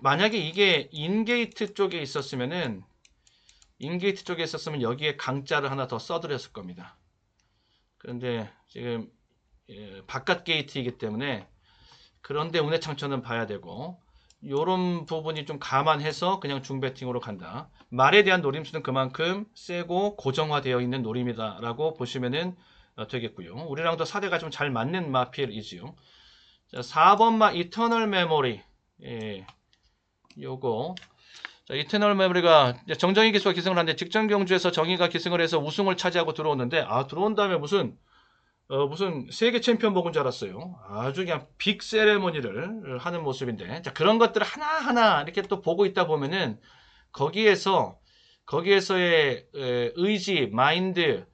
만약에 이게 인게이트 쪽에 있었으면은 인게이트 쪽에 있었으면 여기에 강자를 하나 더 써드렸을 겁니다. 그런데 지금 바깥 게이트이기 때문에 그런데 온해창천은 봐야 되고 요런 부분이 좀 감안해서 그냥 중배팅으로 간다. 말에 대한 노림수는 그만큼 세고 고정화되어 있는 노림이다 라고 보시면 되겠고요. 우리랑도 사대가 좀 잘 맞는 마필이지요. 자, 4번 마 이터널 메모리. 예, 요거. 자, 이터널 메모리가 정정희 기수가 기승을 하는데 직전 경주에서 정희가 기승을 해서 우승을 차지하고 들어오는데 들어온 다음에 무슨 세계 챔피언 먹은 줄 알았어요. 아주 그냥 빅 세레모니를 하는 모습인데, 자, 그런 것들을 하나하나 이렇게 또 보고 있다 보면은, 거기에서의 의지, 마인드,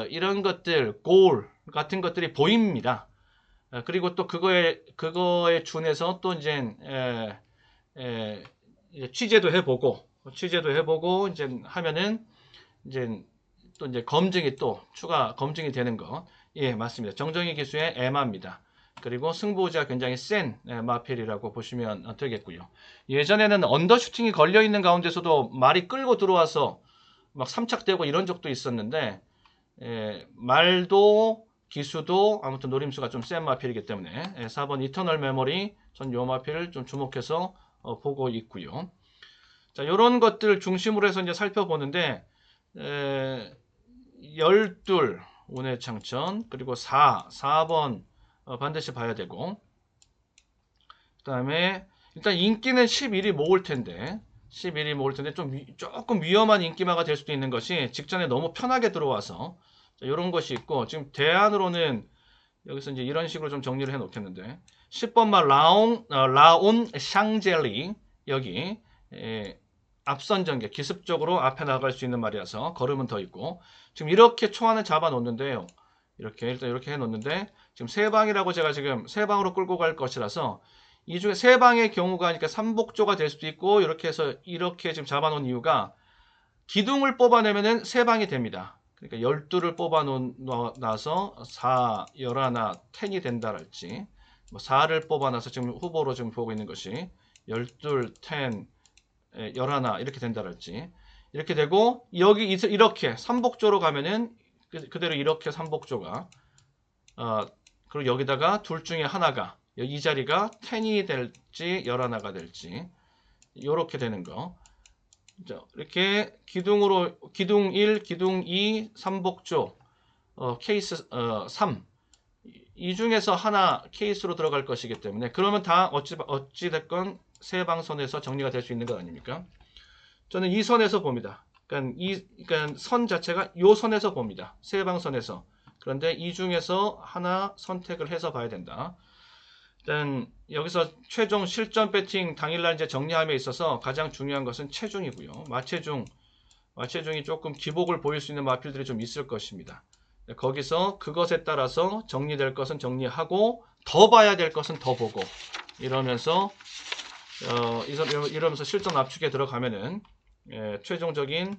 이런 것들, 골 같은 것들이 보입니다. 그리고 또 그거에 준해서 또 이제, 취재도 해보고, 이제 하면은, 이제 또 이제 검증이 또 추가 검증이 되는 거. 예, 맞습니다. 정정희 기수의 에마입니다. 그리고 승부가 굉장히 센 마필이라고 보시면 되겠고요. 예전에는 언더슈팅이 걸려있는 가운데서도 말이 끌고 들어와서 막 삼착되고 이런 적도 있었는데 말도 기수도 아무튼 노림수가 좀 센 마필이기 때문에 4번 이터널 메모리 전 요 마필을 좀 주목해서 보고 있고요. 자, 이런 것들 중심으로 해서 이제 살펴보는데 12 운의 창천, 그리고 4번 반드시 봐야 되고, 그 다음에 일단 인기는 11이 모을 텐데 조금 위험한 인기마가 될 수도 있는 것이 직전에 너무 편하게 들어와서 이런 것이 있고, 지금 대안으로는 여기서 이제 이런 식으로 좀 정리를 해 놓겠는데 10번만 라온 샹젤리, 여기 앞선 전개 기습적으로 앞에 나갈 수 있는 말이라서 걸음은 더 있고, 지금 이렇게 초안을 잡아 놓는데요. 일단 이렇게 해 놓는데 지금 세 방이라고 제가 지금 세 방으로 끌고 갈 것이라서 이 중에 세 방의 경우가 그러니까 삼복조가 될 수도 있고, 이렇게 해서 이렇게 지금 잡아 놓은 이유가 기둥을 뽑아내면은 세 방이 됩니다. 그러니까 12를 뽑아 놔서 4, 11, 10이 된다랄지, 뭐 4를 뽑아 놔서 지금 후보로 지금 보고 있는 것이 12, 10, 11 이렇게 된다랄지, 이렇게 되고, 여기 이렇게 삼복조로 가면은 그대로 이렇게 삼복조가 그리고 여기다가 둘 중에 하나가 이 자리가 10이 될지 11가 될지 이렇게 되는 거. 이렇게 기둥 1, 기둥 2, 삼복조 케이스 3, 이 중에서 하나 케이스로 들어갈 것이기 때문에, 그러면 다 어찌 됐건 세 방선에서 정리가 될 수 있는 것 아닙니까? 저는 이 선에서 봅니다. 그러니까 선 자체가 이 선에서 봅니다. 세 방선에서. 그런데 이 중에서 하나 선택을 해서 봐야 된다. 일단 여기서 최종 실전 배팅 당일날 이제 정리함에 있어서 가장 중요한 것은 체중이고요. 마체중이 조금 기복을 보일 수 있는 마필들이 좀 있을 것입니다. 거기서 그것에 따라서 정리될 것은 정리하고 더 봐야 될 것은 더 보고, 이러면서 실전 압축에 들어가면은 최종적인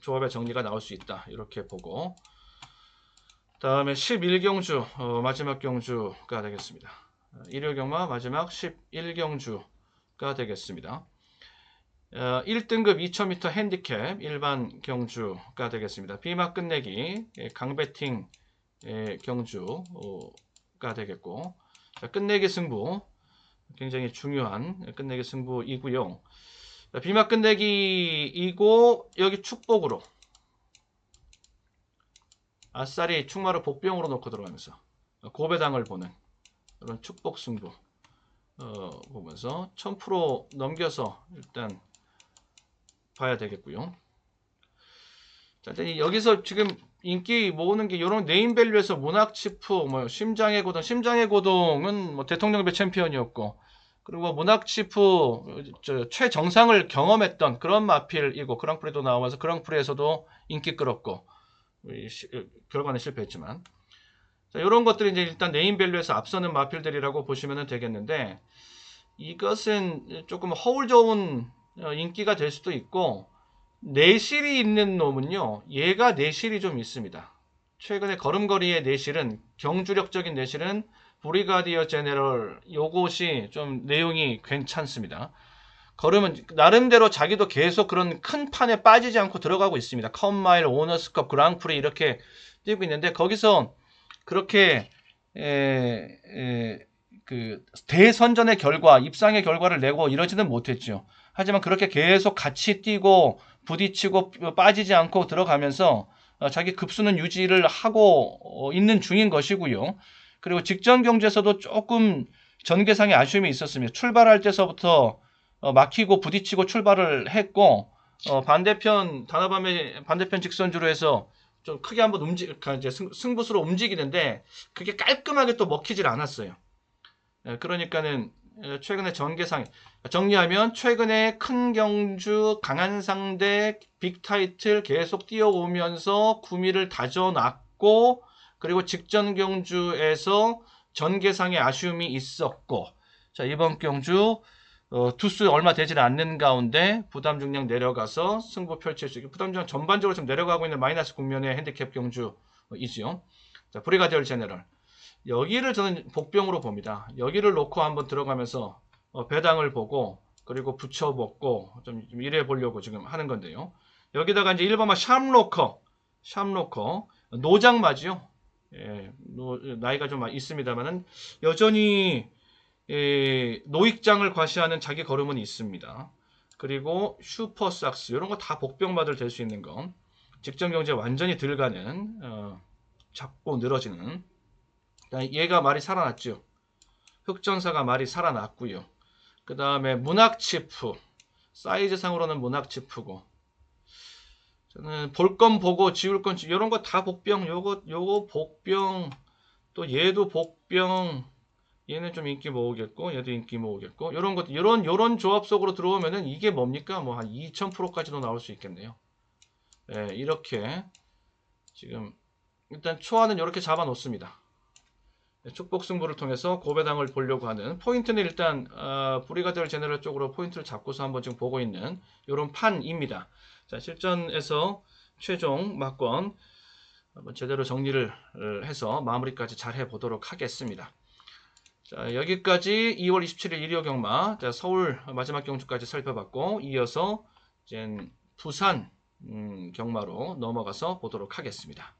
조합의 정리가 나올 수 있다. 이렇게 보고, 다음에 11경주 마지막 경주가 되겠습니다. 일요경마 마지막 11경주가 되겠습니다. 1등급 2000m 핸디캡 일반 경주가 되겠습니다. 비막 끝내기 강배팅 경주가 되겠고, 끝내기 승부 굉장히 중요한 끝내기 승부이고요. 비막 끝내기이고, 여기 축복으로 아싸리 축마를 복병으로 놓고 들어가면서 고배당을 보는 이런 축복 승부 보면서 1000% 넘겨서 일단 봐야 되겠고요. 자, 여기서 지금 인기 모으는 게 이런 네임밸류에서 모낙치프, 뭐 심장의 고동은 뭐 대통령배 챔피언이었고, 그리고 모낙치프 최정상을 경험했던 그런 마필이고, 그랑프리도 나와서 그랑프리에서도 인기 끌었고, 결과는 실패했지만, 자, 이런 것들이 이제 일단 네임밸류에서 앞서는 마필들이라고 보시면 되겠는데, 이것은 조금 허울 좋은 인기가 될 수도 있고, 내실이 있는 놈은요, 얘가 내실이 좀 있습니다. 최근에 걸음걸이의 내실은, 경주력적인 내실은 브리가디어 제네럴, 요것이 좀 내용이 괜찮습니다. 걸음은 나름대로 자기도 계속 그런 큰 판에 빠지지 않고 들어가고 있습니다. 컵마일, 오너스컵, 그랑프리 이렇게 뛰고 있는데, 거기서 그렇게 그 대선전의 결과, 입상의 결과를 내고 이러지는 못했죠. 하지만 그렇게 계속 같이 뛰고 부딪히고 빠지지 않고 들어가면서 자기 급수는 유지를 하고 있는 중인 것이고요. 그리고 직전 경주에서도 조금 전개상의 아쉬움이 있었습니다. 출발할 때서부터 막히고 부딪히고 출발을 했고, 단아밤의 반대편 직선주로 해서 좀 크게 한번 이제 승부수로 움직이는데 그게 깔끔하게 또 먹히질 않았어요. 그러니까는 최근에 전개상 정리하면, 최근에 큰 경주, 강한 상대, 빅타이틀 계속 뛰어오면서 구미를 다져놨고, 그리고 직전 경주에서 전개상의 아쉬움이 있었고, 자, 이번 경주 투수 얼마 되질 않는 가운데 부담 중량 내려가서 승부 펼칠 수 있고, 부담 중량 전반적으로 좀 내려가고 있는 마이너스 국면의 핸디캡 경주이지요. 자, 브리가디얼 제네럴, 여기를 저는 복병으로 봅니다. 여기를 놓고 한번 들어가면서 배당을 보고, 그리고 붙여먹고 좀 이래 보려고 지금 하는 건데요. 여기다가 이제 1번만 샴로커 노장마지요. 나이가 좀 있습니다만은 여전히 노익장을 과시하는 자기 걸음은 있습니다. 그리고 슈퍼삭스 이런 거 다 복병마들 될 수 있는 거. 직전 경제 완전히 들어가는 작고 늘어지는. 얘가 말이 살아났죠. 흑전사가 말이 살아났고요. 그 다음에 문학치프 사이즈상으로는 문학치프고, 저는 볼 건 보고 지울 건 이런 거 다 복병. 요거 복병. 또 얘도 복병. 얘는 좀 인기 모으겠고 얘도 인기 모으겠고, 요런 것 요런 조합 속으로 들어오면은 이게 뭡니까? 뭐 한 2000%까지도 나올 수 있겠네요. 예, 이렇게 지금 일단 초안은 이렇게 잡아 놓습니다. 축복 승부를 통해서 고배당을 보려고 하는 포인트는 일단 브리가드 제너럴 쪽으로 포인트를 잡고서 한번 지금 보고 있는 이런 판입니다. 자, 실전에서 최종 막권 한번 제대로 정리를 해서 마무리까지 잘 해보도록 하겠습니다. 자, 여기까지 2월 27일 일요 경마, 자, 서울 마지막 경주까지 살펴봤고, 이어서 이제 부산 경마로 넘어가서 보도록 하겠습니다.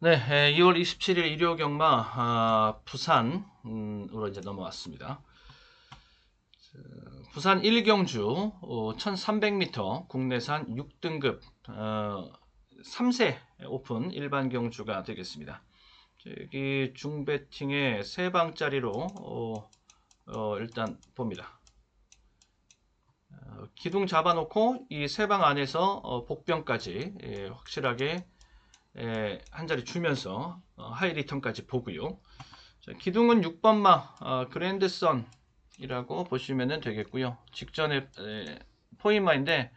네, 2월 27일 일요 경마 부산으로 이제 넘어왔습니다. 부산 1경주 1300m 국내산 6등급 3세 오픈 일반 경주가 되겠습니다. 여기 중배팅에 3방짜리로 일단 봅니다. 기둥 잡아놓고 이 3방 안에서 복병까지 확실하게 한 자리 주면서 하이 리턴까지 보고요. 자, 기둥은 6번마 그랜드선이라고 보시면 되겠고요. 직전에 포인마인데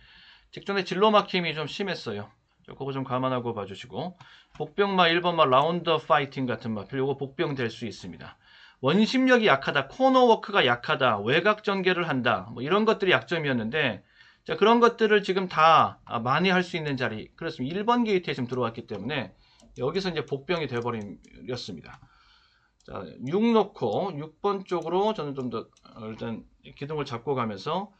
직전에 진로 막힘이 좀 심했어요. 그거 좀 감안하고 봐주시고, 복병마 1번마 라운더 파이팅 같은 마필 요거 복병 될 수 있습니다. 원심력이 약하다, 코너워크가 약하다, 외곽 전개를 한다, 뭐 이런 것들이 약점이었는데, 자, 그런 것들을 지금 다 많이 할 수 있는 자리, 그렇습니다. 1번 게이트에 지금 들어왔기 때문에 여기서 이제 복병이 되어버렸습니다. 자, 6 놓고 6번 쪽으로 저는 좀 더 일단 기둥을 잡고 가면서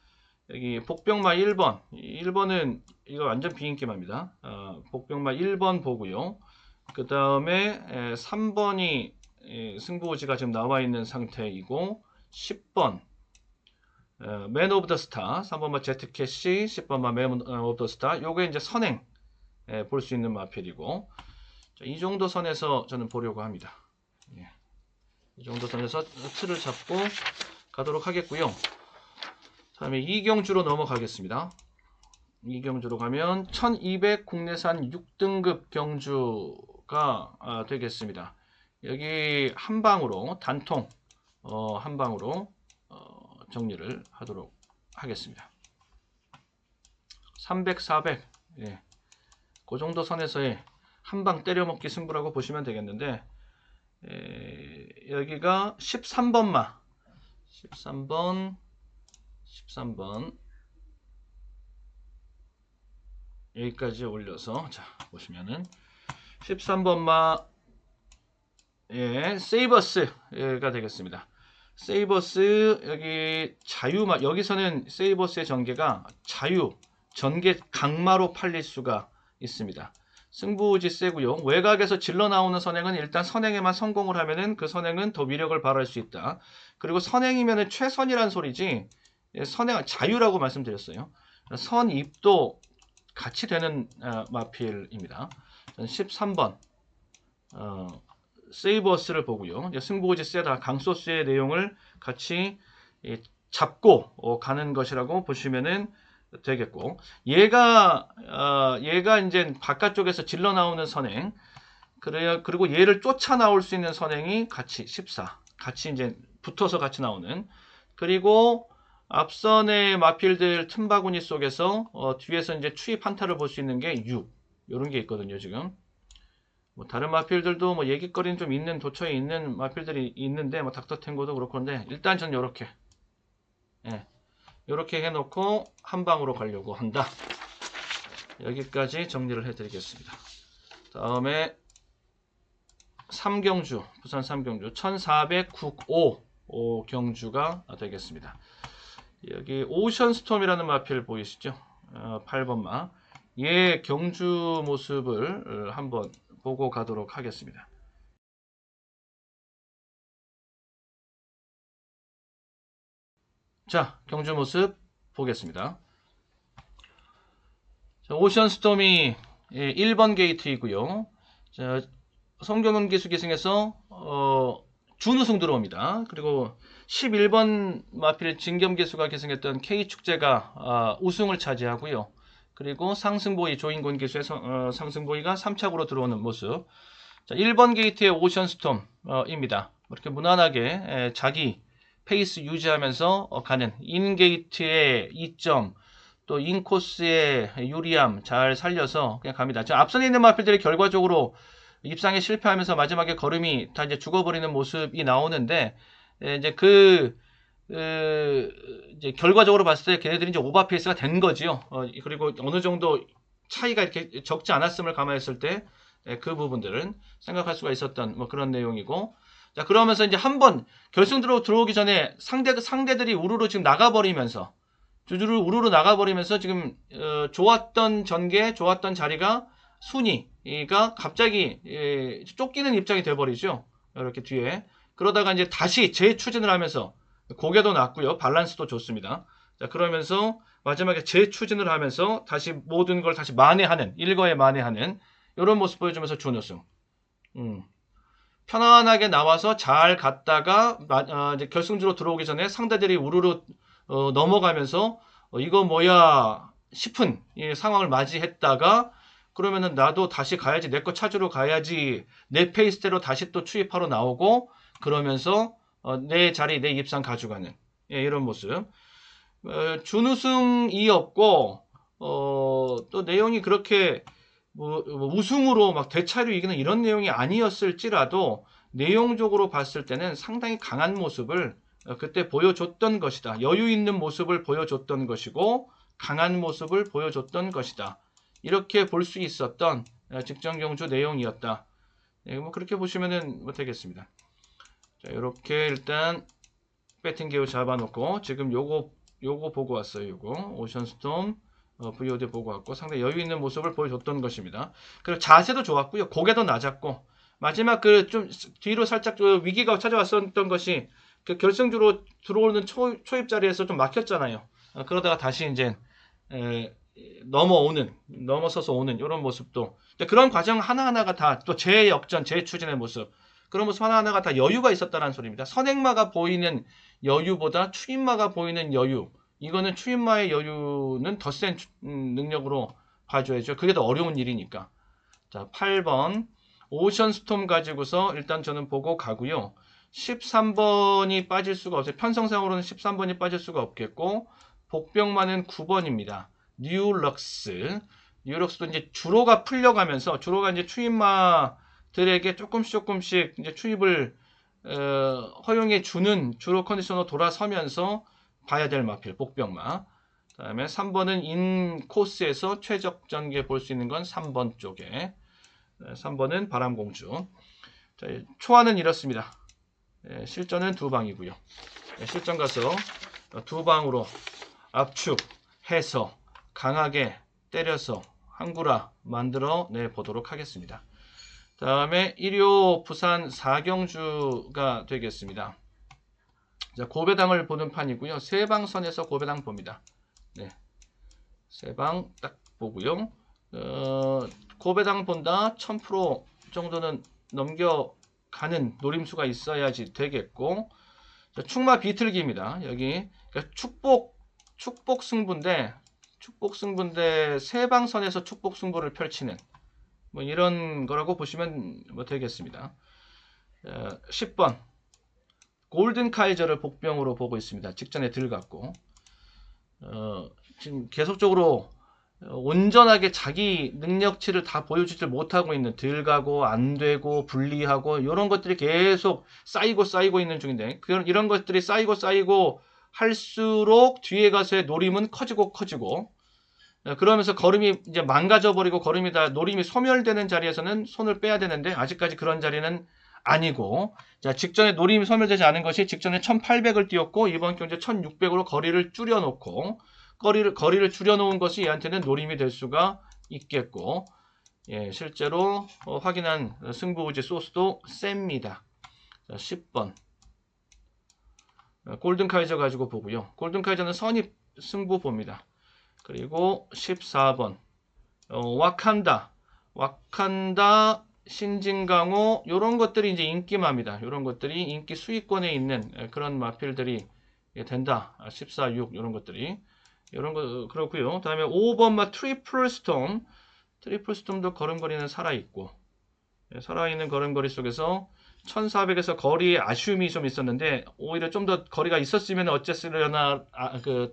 여기 복병마 1번, 1번은 이거 완전 비인기마입니다. 복병마 1번 보고요. 그 다음에 3번이 승부지가 지금 나와 있는 상태이고, 10번 맨 오브 더 스타, 3번마 제트캐시, 10번마 맨 오브 더 스타, 요게 이제 선행 볼 수 있는 마필이고, 이 정도 선에서 저는 보려고 합니다. 이 정도 선에서 틀을 잡고 가도록 하겠고요. 다음에 2경주로 넘어가겠습니다. 2경주로 가면 1200 국내산 6등급 경주가 되겠습니다. 여기 한 방으로 단통 한 방으로 정리를 하도록 하겠습니다. 300, 400 그 정도 선에서의 한 방 때려먹기 승부라고 보시면 되겠는데, 여기가 13번마 13번 여기까지 올려서, 자 보시면은 13번마 세이버스가 되겠습니다. 세이버스 여기 자유마, 여기서는 세이버스의 전개가 자유 전개 강마로 팔릴 수가 있습니다. 승부지 세고요. 외곽에서 질러 나오는 선행은 일단 선행에만 성공을 하면은 그 선행은 더 위력을 발휘할 수 있다. 그리고 선행이면은 최선이란 소리지, 선행 자유라고 말씀드렸어요. 선입도 같이 되는 마필입니다. 13번 세이버스를 보고요. 승부지 세다, 강소스의 내용을 같이 잡고 가는 것이라고 보시면은 되겠고, 얘가 이제 바깥쪽에서 질러 나오는 선행, 그리고 얘를 쫓아 나올 수 있는 선행이 같이 14, 같이 이제 붙어서 같이 나오는, 그리고 앞선의 마필들 틈바구니 속에서 뒤에서 이제 추입 한타를 볼 수 있는 게 6, 이런 게 있거든요. 지금 뭐 다른 마필들도 뭐 얘기거리는 좀 있는 도처에 있는 마필들이 있는데, 뭐 닥터탱고도 그렇건데, 일단 전 요렇게 이렇게 해놓고 한 방으로 가려고 한다. 여기까지 정리를 해드리겠습니다. 다음에 삼경주, 부산 삼경주 1409호 경주가 되겠습니다. 여기 오션스톰이라는 마필 보이시죠? 8번마. 얘 경주 모습을 한번 보고 가도록 하겠습니다. 자, 경주 모습 보겠습니다. 자, 오션스톰이 1번 게이트이고요. 자, 성교문 기수 기승에서 준우승 들어옵니다. 그리고 11번 마필 진겸 기수가 기승했던 K축제가 우승을 차지하고요. 그리고 상승보이 조인곤 기수의 상승보이가 3착으로 들어오는 모습. 자, 1번 게이트의 오션스톰입니다. 이렇게 무난하게 자기 페이스 유지하면서 가는 인게이트의 이점, 또 인코스의 유리함 잘 살려서 그냥 갑니다. 앞선에 있는 마필들이 결과적으로 입상에 실패하면서 마지막에 걸음이 다 이제 죽어버리는 모습이 나오는데, 이제 이제 결과적으로 봤을 때 걔네들이 이제 오버 페이스가 된 거지요. 그리고 어느 정도 차이가 이렇게 적지 않았음을 감안했을 때 그 부분들은 생각할 수가 있었던 뭐 그런 내용이고. 자, 그러면서 이제 한번 결승으로 들어오기 전에 상대들이 우르르 지금 나가버리면서 주주를 우르르 나가버리면서 지금 좋았던 전개, 좋았던 자리가 순위가 갑자기 쫓기는 입장이 돼버리죠. 이렇게 뒤에. 그러다가 이제 다시 재추진을 하면서 고개도 낮고요. 밸런스도 좋습니다. 자, 그러면서 마지막에 재추진을 하면서 다시 모든 걸 다시 만회하는, 일거에 만회하는 이런 모습 보여주면서 준우승. 편안하게 나와서 잘 갔다가 이제 결승주로 들어오기 전에 상대들이 우르르 넘어가면서 이거 뭐야 싶은 상황을 맞이했다가, 그러면은 나도 다시 가야지, 내 거 찾으러 가야지, 내 페이스대로 다시 또 추입하러 나오고, 그러면서 내 자리, 내 입상 가져가는 이런 모습. 준우승이었고 또 내용이 그렇게 뭐 우승으로 막 대차로 이기는 이런 내용이 아니었을지라도 내용적으로 봤을 때는 상당히 강한 모습을 그때 보여줬던 것이다. 여유 있는 모습을 보여줬던 것이고 강한 모습을 보여줬던 것이다. 이렇게 볼 수 있었던 직전 경주 내용이었다. 뭐 그렇게 보시면은 뭐 되겠습니다. 자, 이렇게 일단 배팅 개요 잡아놓고 지금 요거 보고 왔어요. 요거 오션스톰 VOD 보고 왔고 상당히 여유 있는 모습을 보여줬던 것입니다. 그리고 자세도 좋았고요. 고개도 낮았고 마지막 그 좀 뒤로 살짝 위기가 찾아왔었던 것이 그 결승주로 들어오는 초입 자리에서 좀 막혔잖아요. 그러다가 다시 이제 넘어서서 오는 이런 모습도, 그런 과정 하나하나가 다 또 재역전, 재추진의 모습, 그런 모습 하나하나가 다 여유가 있었다는 소리입니다. 선행마가 보이는 여유보다 추임마가 보이는 여유, 이거는 추임마의 여유는 더 센 능력으로 봐줘야죠. 그게 더 어려운 일이니까. 자, 8번 오션스톰 가지고서 일단 저는 보고 가고요. 13번이 빠질 수가 없어요. 편성상으로는 13번이 빠질 수가 없겠고, 복병만은 9번입니다. 뉴럭스도 이제 주로가 풀려가면서, 주로가 이제 추임마들에게 조금씩 이제 추입을 허용해 주는 주로 컨디션으로 돌아서면서 봐야 될 마필 복병마. 그다음에 3번은 인코스에서 최적 전개 볼 수 있는 건 3번 쪽에. 3번은 바람공주. 자, 초안은 이렇습니다. 실전은 2방이고요. 실전 가서 2방으로 압축해서 강하게 때려서 항구라 만들어 내 보도록 하겠습니다. 다음에 1호 부산 4경주가 되겠습니다. 자, 고배당을 보는 판이고요. 세방선에서 고배당 봅니다. 네, 세방 딱 보고요. 고배당 본다 1000% 정도는 넘겨가는 노림수가 있어야지 되겠고, 자, 축마 비틀기입니다. 여기 그러니까 축복 승부인데 세방선에서 축복 승부를 펼치는 뭐 이런 거라고 보시면 뭐 되겠습니다. 10번 골든 카이저를 복병으로 보고 있습니다. 직전에 들어갔고 지금 계속적으로 온전하게 자기 능력치를 다 보여주지 못하고 있는, 들가고 안되고 분리하고 이런 것들이 계속 쌓이고 있는 중인데, 이런 것들이 쌓이고 할수록 뒤에 가서의 노림은 커지고 그러면서 걸음이 이제 망가져 버리고 걸음이 다 노림이 소멸되는 자리에서는 손을 빼야 되는데 아직까지 그런 자리는 아니고, 자, 직전에 노림이 소멸되지 않은 것이 직전에 1800을 띄웠고 이번 경제 1600으로 거리를 줄여놓고, 거리를 줄여놓은 것이 얘한테는 노림이 될 수가 있겠고, 예, 실제로 확인한 승부우지 소스도 셉니다. 자, 10번 골든카이저 가지고 보고요. 골든카이저는 선입 승부 봅니다. 그리고 14번 와칸다 신진강호, 요런 것들이 이제 인기마입니다. 요런 것들이 인기 수익권에 있는 그런 마필들이 된다. 14, 6 요런 것들이, 요런 거 그렇고요. 다음에 5번 트리플 스톰도 걸음걸이는 살아있고, 살아있는 걸음걸이 속에서 1400에서 거리에 아쉬움이 좀 있었는데 오히려 좀 더 거리가 있었으면 어쨌으려나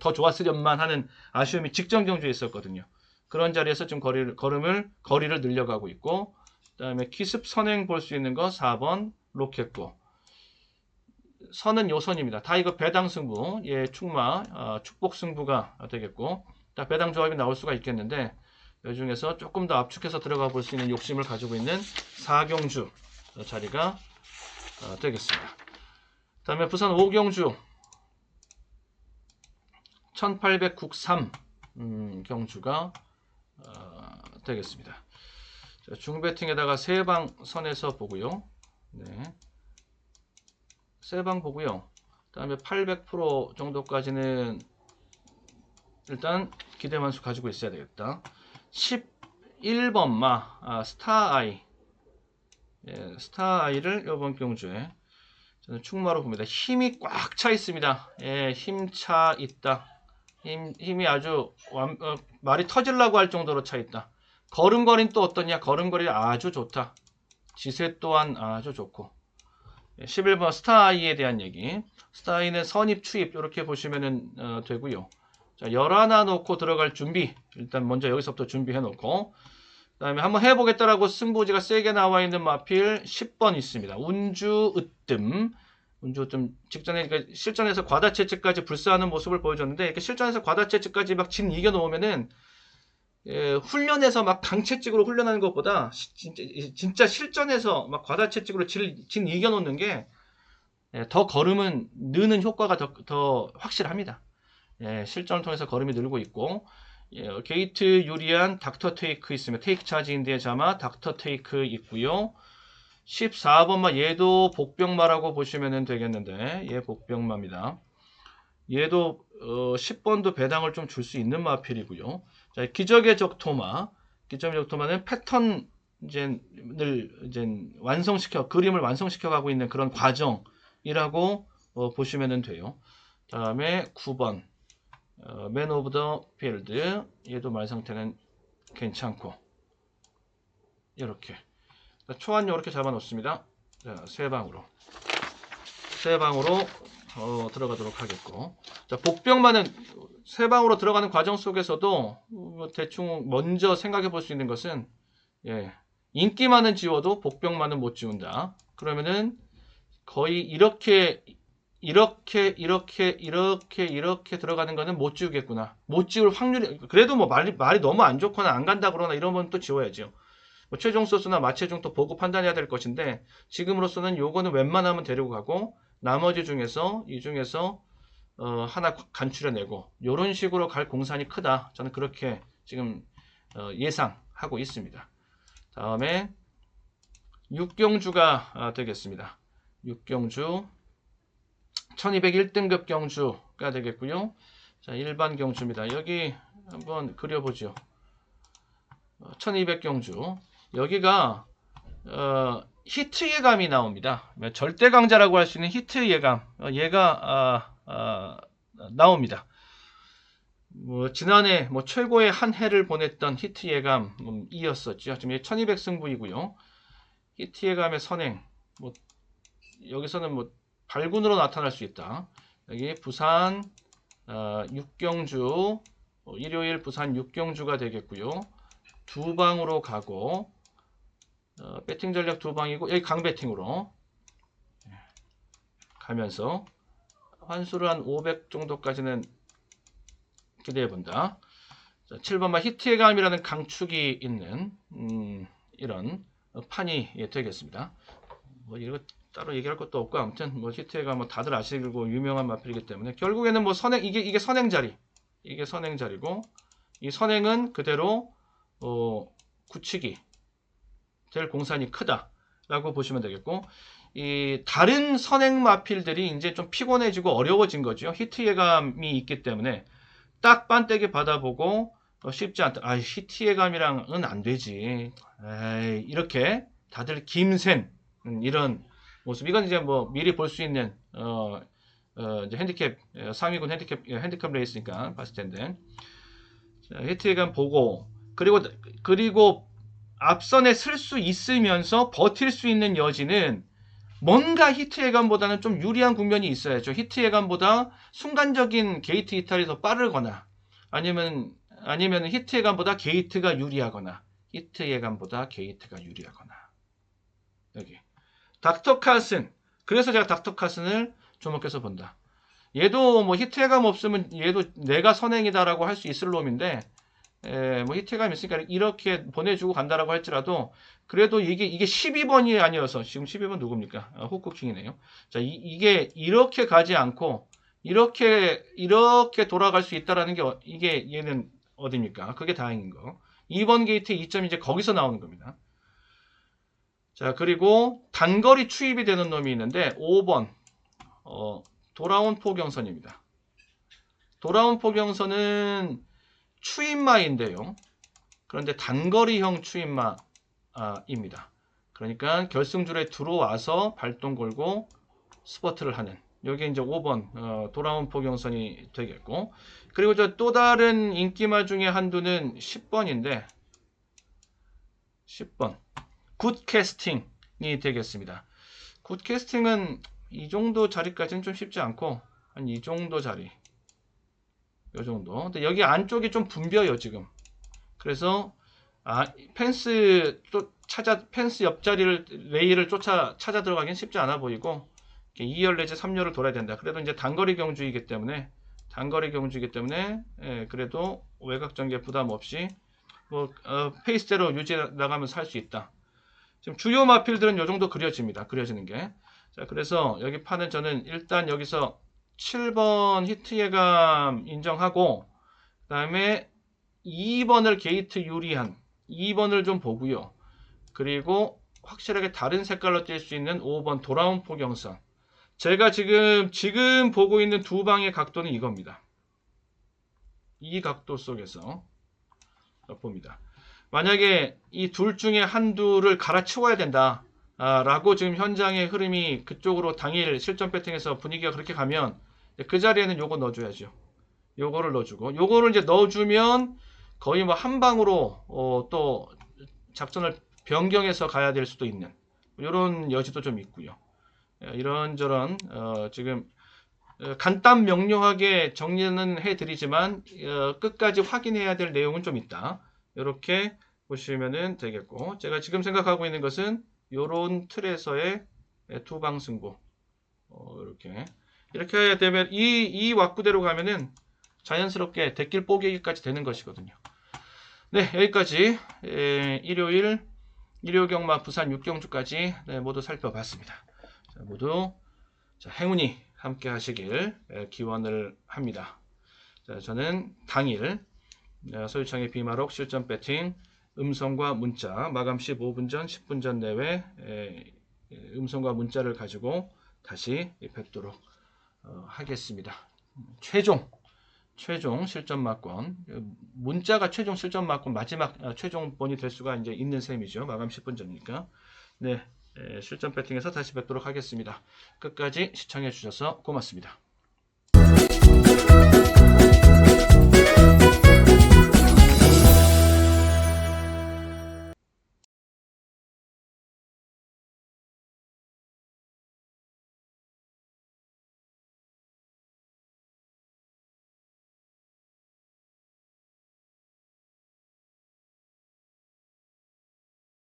더 좋았으련만 하는 아쉬움이 직전 경주에 있었거든요. 그런 자리에서 좀 거리를 늘려가고 있고, 그 다음에 기습 선행 볼 수 있는 거 4번 로켓고, 선은 요선입니다. 다 이거 배당 승부, 예, 축복 승부가 되겠고, 배당 조합이 나올 수가 있겠는데 이 중에서 조금 더 압축해서 들어가 볼 수 있는 욕심을 가지고 있는 4경주 자리가 되겠습니다. 다음에 부산 5경주 1800 국삼 경주가 되겠습니다. 중배팅에다가 세방 선에서 보고요. 네. 세방 보고요. 다음에 800% 정도까지는 일단 기대만수 가지고 있어야 되겠다. 11번 스타아이, 예, 스타아이를 이번 경주에 저는 축마로 봅니다. 힘이 꽉 차 있습니다. 예, 힘 차 있다. 힘이 아주 말이 터질라고 할 정도로 차 있다. 걸음걸이는 또 어떠냐? 걸음걸이 아주 좋다. 지세 또한 아주 좋고. 11번 스타아이에 대한 얘기. 스타아이는 선입, 추입 이렇게 보시면 되고요. 자, 11 놓고 들어갈 준비. 일단 먼저 여기서부터 준비해 놓고, 그 다음에 한번 해보겠다라고 승부지가 세게 나와 있는 마필 10번 있습니다. 운주 으뜸. 직전에 그러니까 실전에서 과다채찍까지 불사하는 모습을 보여줬는데, 이렇게 실전에서 과다채찍까지 막 진 이겨 놓으면은, 예, 훈련에서 막 강채찍으로 훈련하는 것보다 진짜 실전에서 막 과다채찍으로 진 이겨 놓는 게 더 걸음은 느는 효과가 더 확실합니다. 예, 실전을 통해서 걸음이 늘고 있고, 예, 게이트 유리한 닥터 테이크 있으면 테이크 차지인데 자마 닥터 테이크 있고요. 14번마 얘도 복병마라고 보시면 되겠는데, 얘 복병마입니다. 얘도 10번도 배당을 좀 줄 수 있는 마필이고요. 자, 기적의 적토마는 패턴을 그림을 완성시켜 가고 있는 그런 과정이라고 보시면 돼요. 다음에 9번 맨 오브 더 필드, 얘도 말 상태는 괜찮고, 이렇게 초안 이렇게 잡아 놓습니다. 자, 세 방으로 들어가도록 하겠고, 자, 복병만은 세 방으로 들어가는 과정 속에서도 대충 먼저 생각해 볼 수 있는 것은, 예, 인기만은 지워도 복병만은 못 지운다. 그러면은 거의 이렇게 들어가는 거는 못 지우겠구나. 못 지울 확률이, 그래도 뭐 말이 너무 안 좋거나 안 간다 그러나 이러면 또 지워야죠. 뭐 최종 소수나 마체중 또 보고 판단해야 될 것인데, 지금으로서는 요거는 웬만하면 데리고 가고 나머지 중에서 하나 간추려내고 요런 식으로 갈 공산이 크다. 저는 그렇게 지금 예상하고 있습니다. 다음에 6경주가 되겠습니다. 6경주 1201등급 경주가 되겠고요. 자, 일반 경주입니다. 여기 한번 그려보죠. 1200경주. 여기가 히트 예감이 나옵니다. 절대 강자라고 할 수 있는 히트 예감. 얘가 나옵니다. 지난해 최고의 한 해를 보냈던 히트 예감이었었죠. 지금 1200 승부이고요. 히트 예감의 선행. 여기서는 발군으로 나타날 수 있다. 여기 부산 6경주, 일요일 부산 6경주가 되겠고요. 두 방으로 가고, 배팅 전략 두 방이고, 여기 강배팅으로 가면서 환수를 한 500 정도까지는 기대해 본다. 자, 7번마 히트의 감이라는 강축이 있는 이런 판이 되겠습니다. 뭐 이거 따로 얘기할 것도 없고 아무튼 뭐 히트의 감 뭐 다들 아시고 유명한 마필이기 때문에 결국에는 뭐 선행 이게 선행 자리 이게 선행 자리고 이 선행은 그대로 굳히기 될 공산이 크다라고 보시면 되겠고 이 다른 선행 마필들이 이제 좀 피곤해지고 어려워진 거죠. 히트 예감이 있기 때문에 딱 반대기 받아보고 쉽지 않다. 아, 히트 예감이랑은 안 되지. 에이, 이렇게 다들 김센 이런 모습. 이건 이제 뭐 미리 볼 수 있는 이제 핸디캡 상위군 핸디캡 레이스니까 봤을 텐데 자, 히트 예감 보고 그리고 앞선에 쓸 수 있으면서 버틸 수 있는 여지는 뭔가 히트 예감보다는 좀 유리한 국면이 있어야죠. 히트 예감보다 순간적인 게이트 이탈이 더 빠르거나 아니면 히트 예감보다 게이트가 유리하거나 히트 예감보다 게이트가 유리하거나 여기 닥터 칼슨. 그래서 제가 닥터 칼슨을 주목해서 본다. 얘도 뭐 히트 예감 없으면 얘도 내가 선행이다라고 할 수 있을 놈인데 뭐 히트감 있으니까 이렇게 보내주고 간다라고 할지라도 그래도 이게 12번이 아니어서 지금 12번 누굽니까? 호쿠킹이네요. 자, 이게 이렇게 가지 않고 이렇게 돌아갈 수 있다라는 게 이게 얘는 어디입니까? 그게 다행인 거. 2번 게이트 2점이 이제 거기서 나오는 겁니다. 자, 그리고 단거리 추입이 되는 놈이 있는데 5번 돌아온 포경선입니다. 돌아온 포경선은 추임마인데요. 그런데 단거리형 추임마입니다. 그러니까 결승줄에 들어와서 발동 걸고 스퍼트를 하는 여기 이제 5번 돌아온 포경선이 되겠고 그리고 또 다른 인기마 중에 한두는 10번인데 10번 굿 캐스팅이 되겠습니다. 굿 캐스팅은 이 정도 자리까지는 좀 쉽지 않고 한 이 정도 자리 요 정도. 근데 여기 안쪽이 좀 붐벼요, 지금. 그래서, 펜스 옆자리를, 레일을 찾아 들어가긴 쉽지 않아 보이고, 2열 내지 3열을 돌아야 된다. 그래도 이제 단거리 경주이기 때문에, 그래도 외곽 전개 부담 없이, 페이스대로 유지해 나가면서 할 수 있다. 지금 주요 마필들은 요 정도 그려지는 게. 자, 그래서 여기 판은 저는 일단 여기서 7번 히트 예감 인정하고 그 다음에 2번을 게이트 유리한 2번을 좀 보고요. 그리고 확실하게 다른 색깔로 뛸 수 있는 5번 돌아온 포경선. 제가 지금 보고 있는 두 방의 각도는 이겁니다. 이 각도 속에서 봅니다. 만약에 이 둘 중에 한두를 갈아치워야 된다. 라고 지금 현장의 흐름이 그쪽으로 당일 실전 배팅에서 분위기가 그렇게 가면 그 자리에는 요거 넣어줘야죠. 요거를 넣어주고 요거를 이제 넣어주면 거의 뭐 한 방으로 또 작전을 변경해서 가야 될 수도 있는 이런 여지도 좀 있고요. 이런저런 지금 간단 명료하게 정리는 해드리지만 끝까지 확인해야 될 내용은 좀 있다. 이렇게 보시면 되겠고 제가 지금 생각하고 있는 것은 요런 틀에서의 투방 승부 이렇게 되면 이 왁구대로 가면은 자연스럽게 대길 뽀개기까지 되는 것이거든요. 네, 여기까지 일요일 경마 부산 6경주까지 모두 살펴봤습니다. 자, 모두 행운이 함께 하시길 기원을 합니다. 자, 저는 당일 소유창의 비마록 실전 배팅 음성과 문자 마감 15분 전 10분 전 내외 음성과 문자를 가지고 다시 뵙도록 하겠습니다. 최종 실전 막권 문자가 최종 실전 막권 마지막 최종본이 될 수가 이제 있는 셈이죠. 마감 10분 전이니까. 네, 실전 배팅에서 다시 뵙도록 하겠습니다. 끝까지 시청해 주셔서 고맙습니다.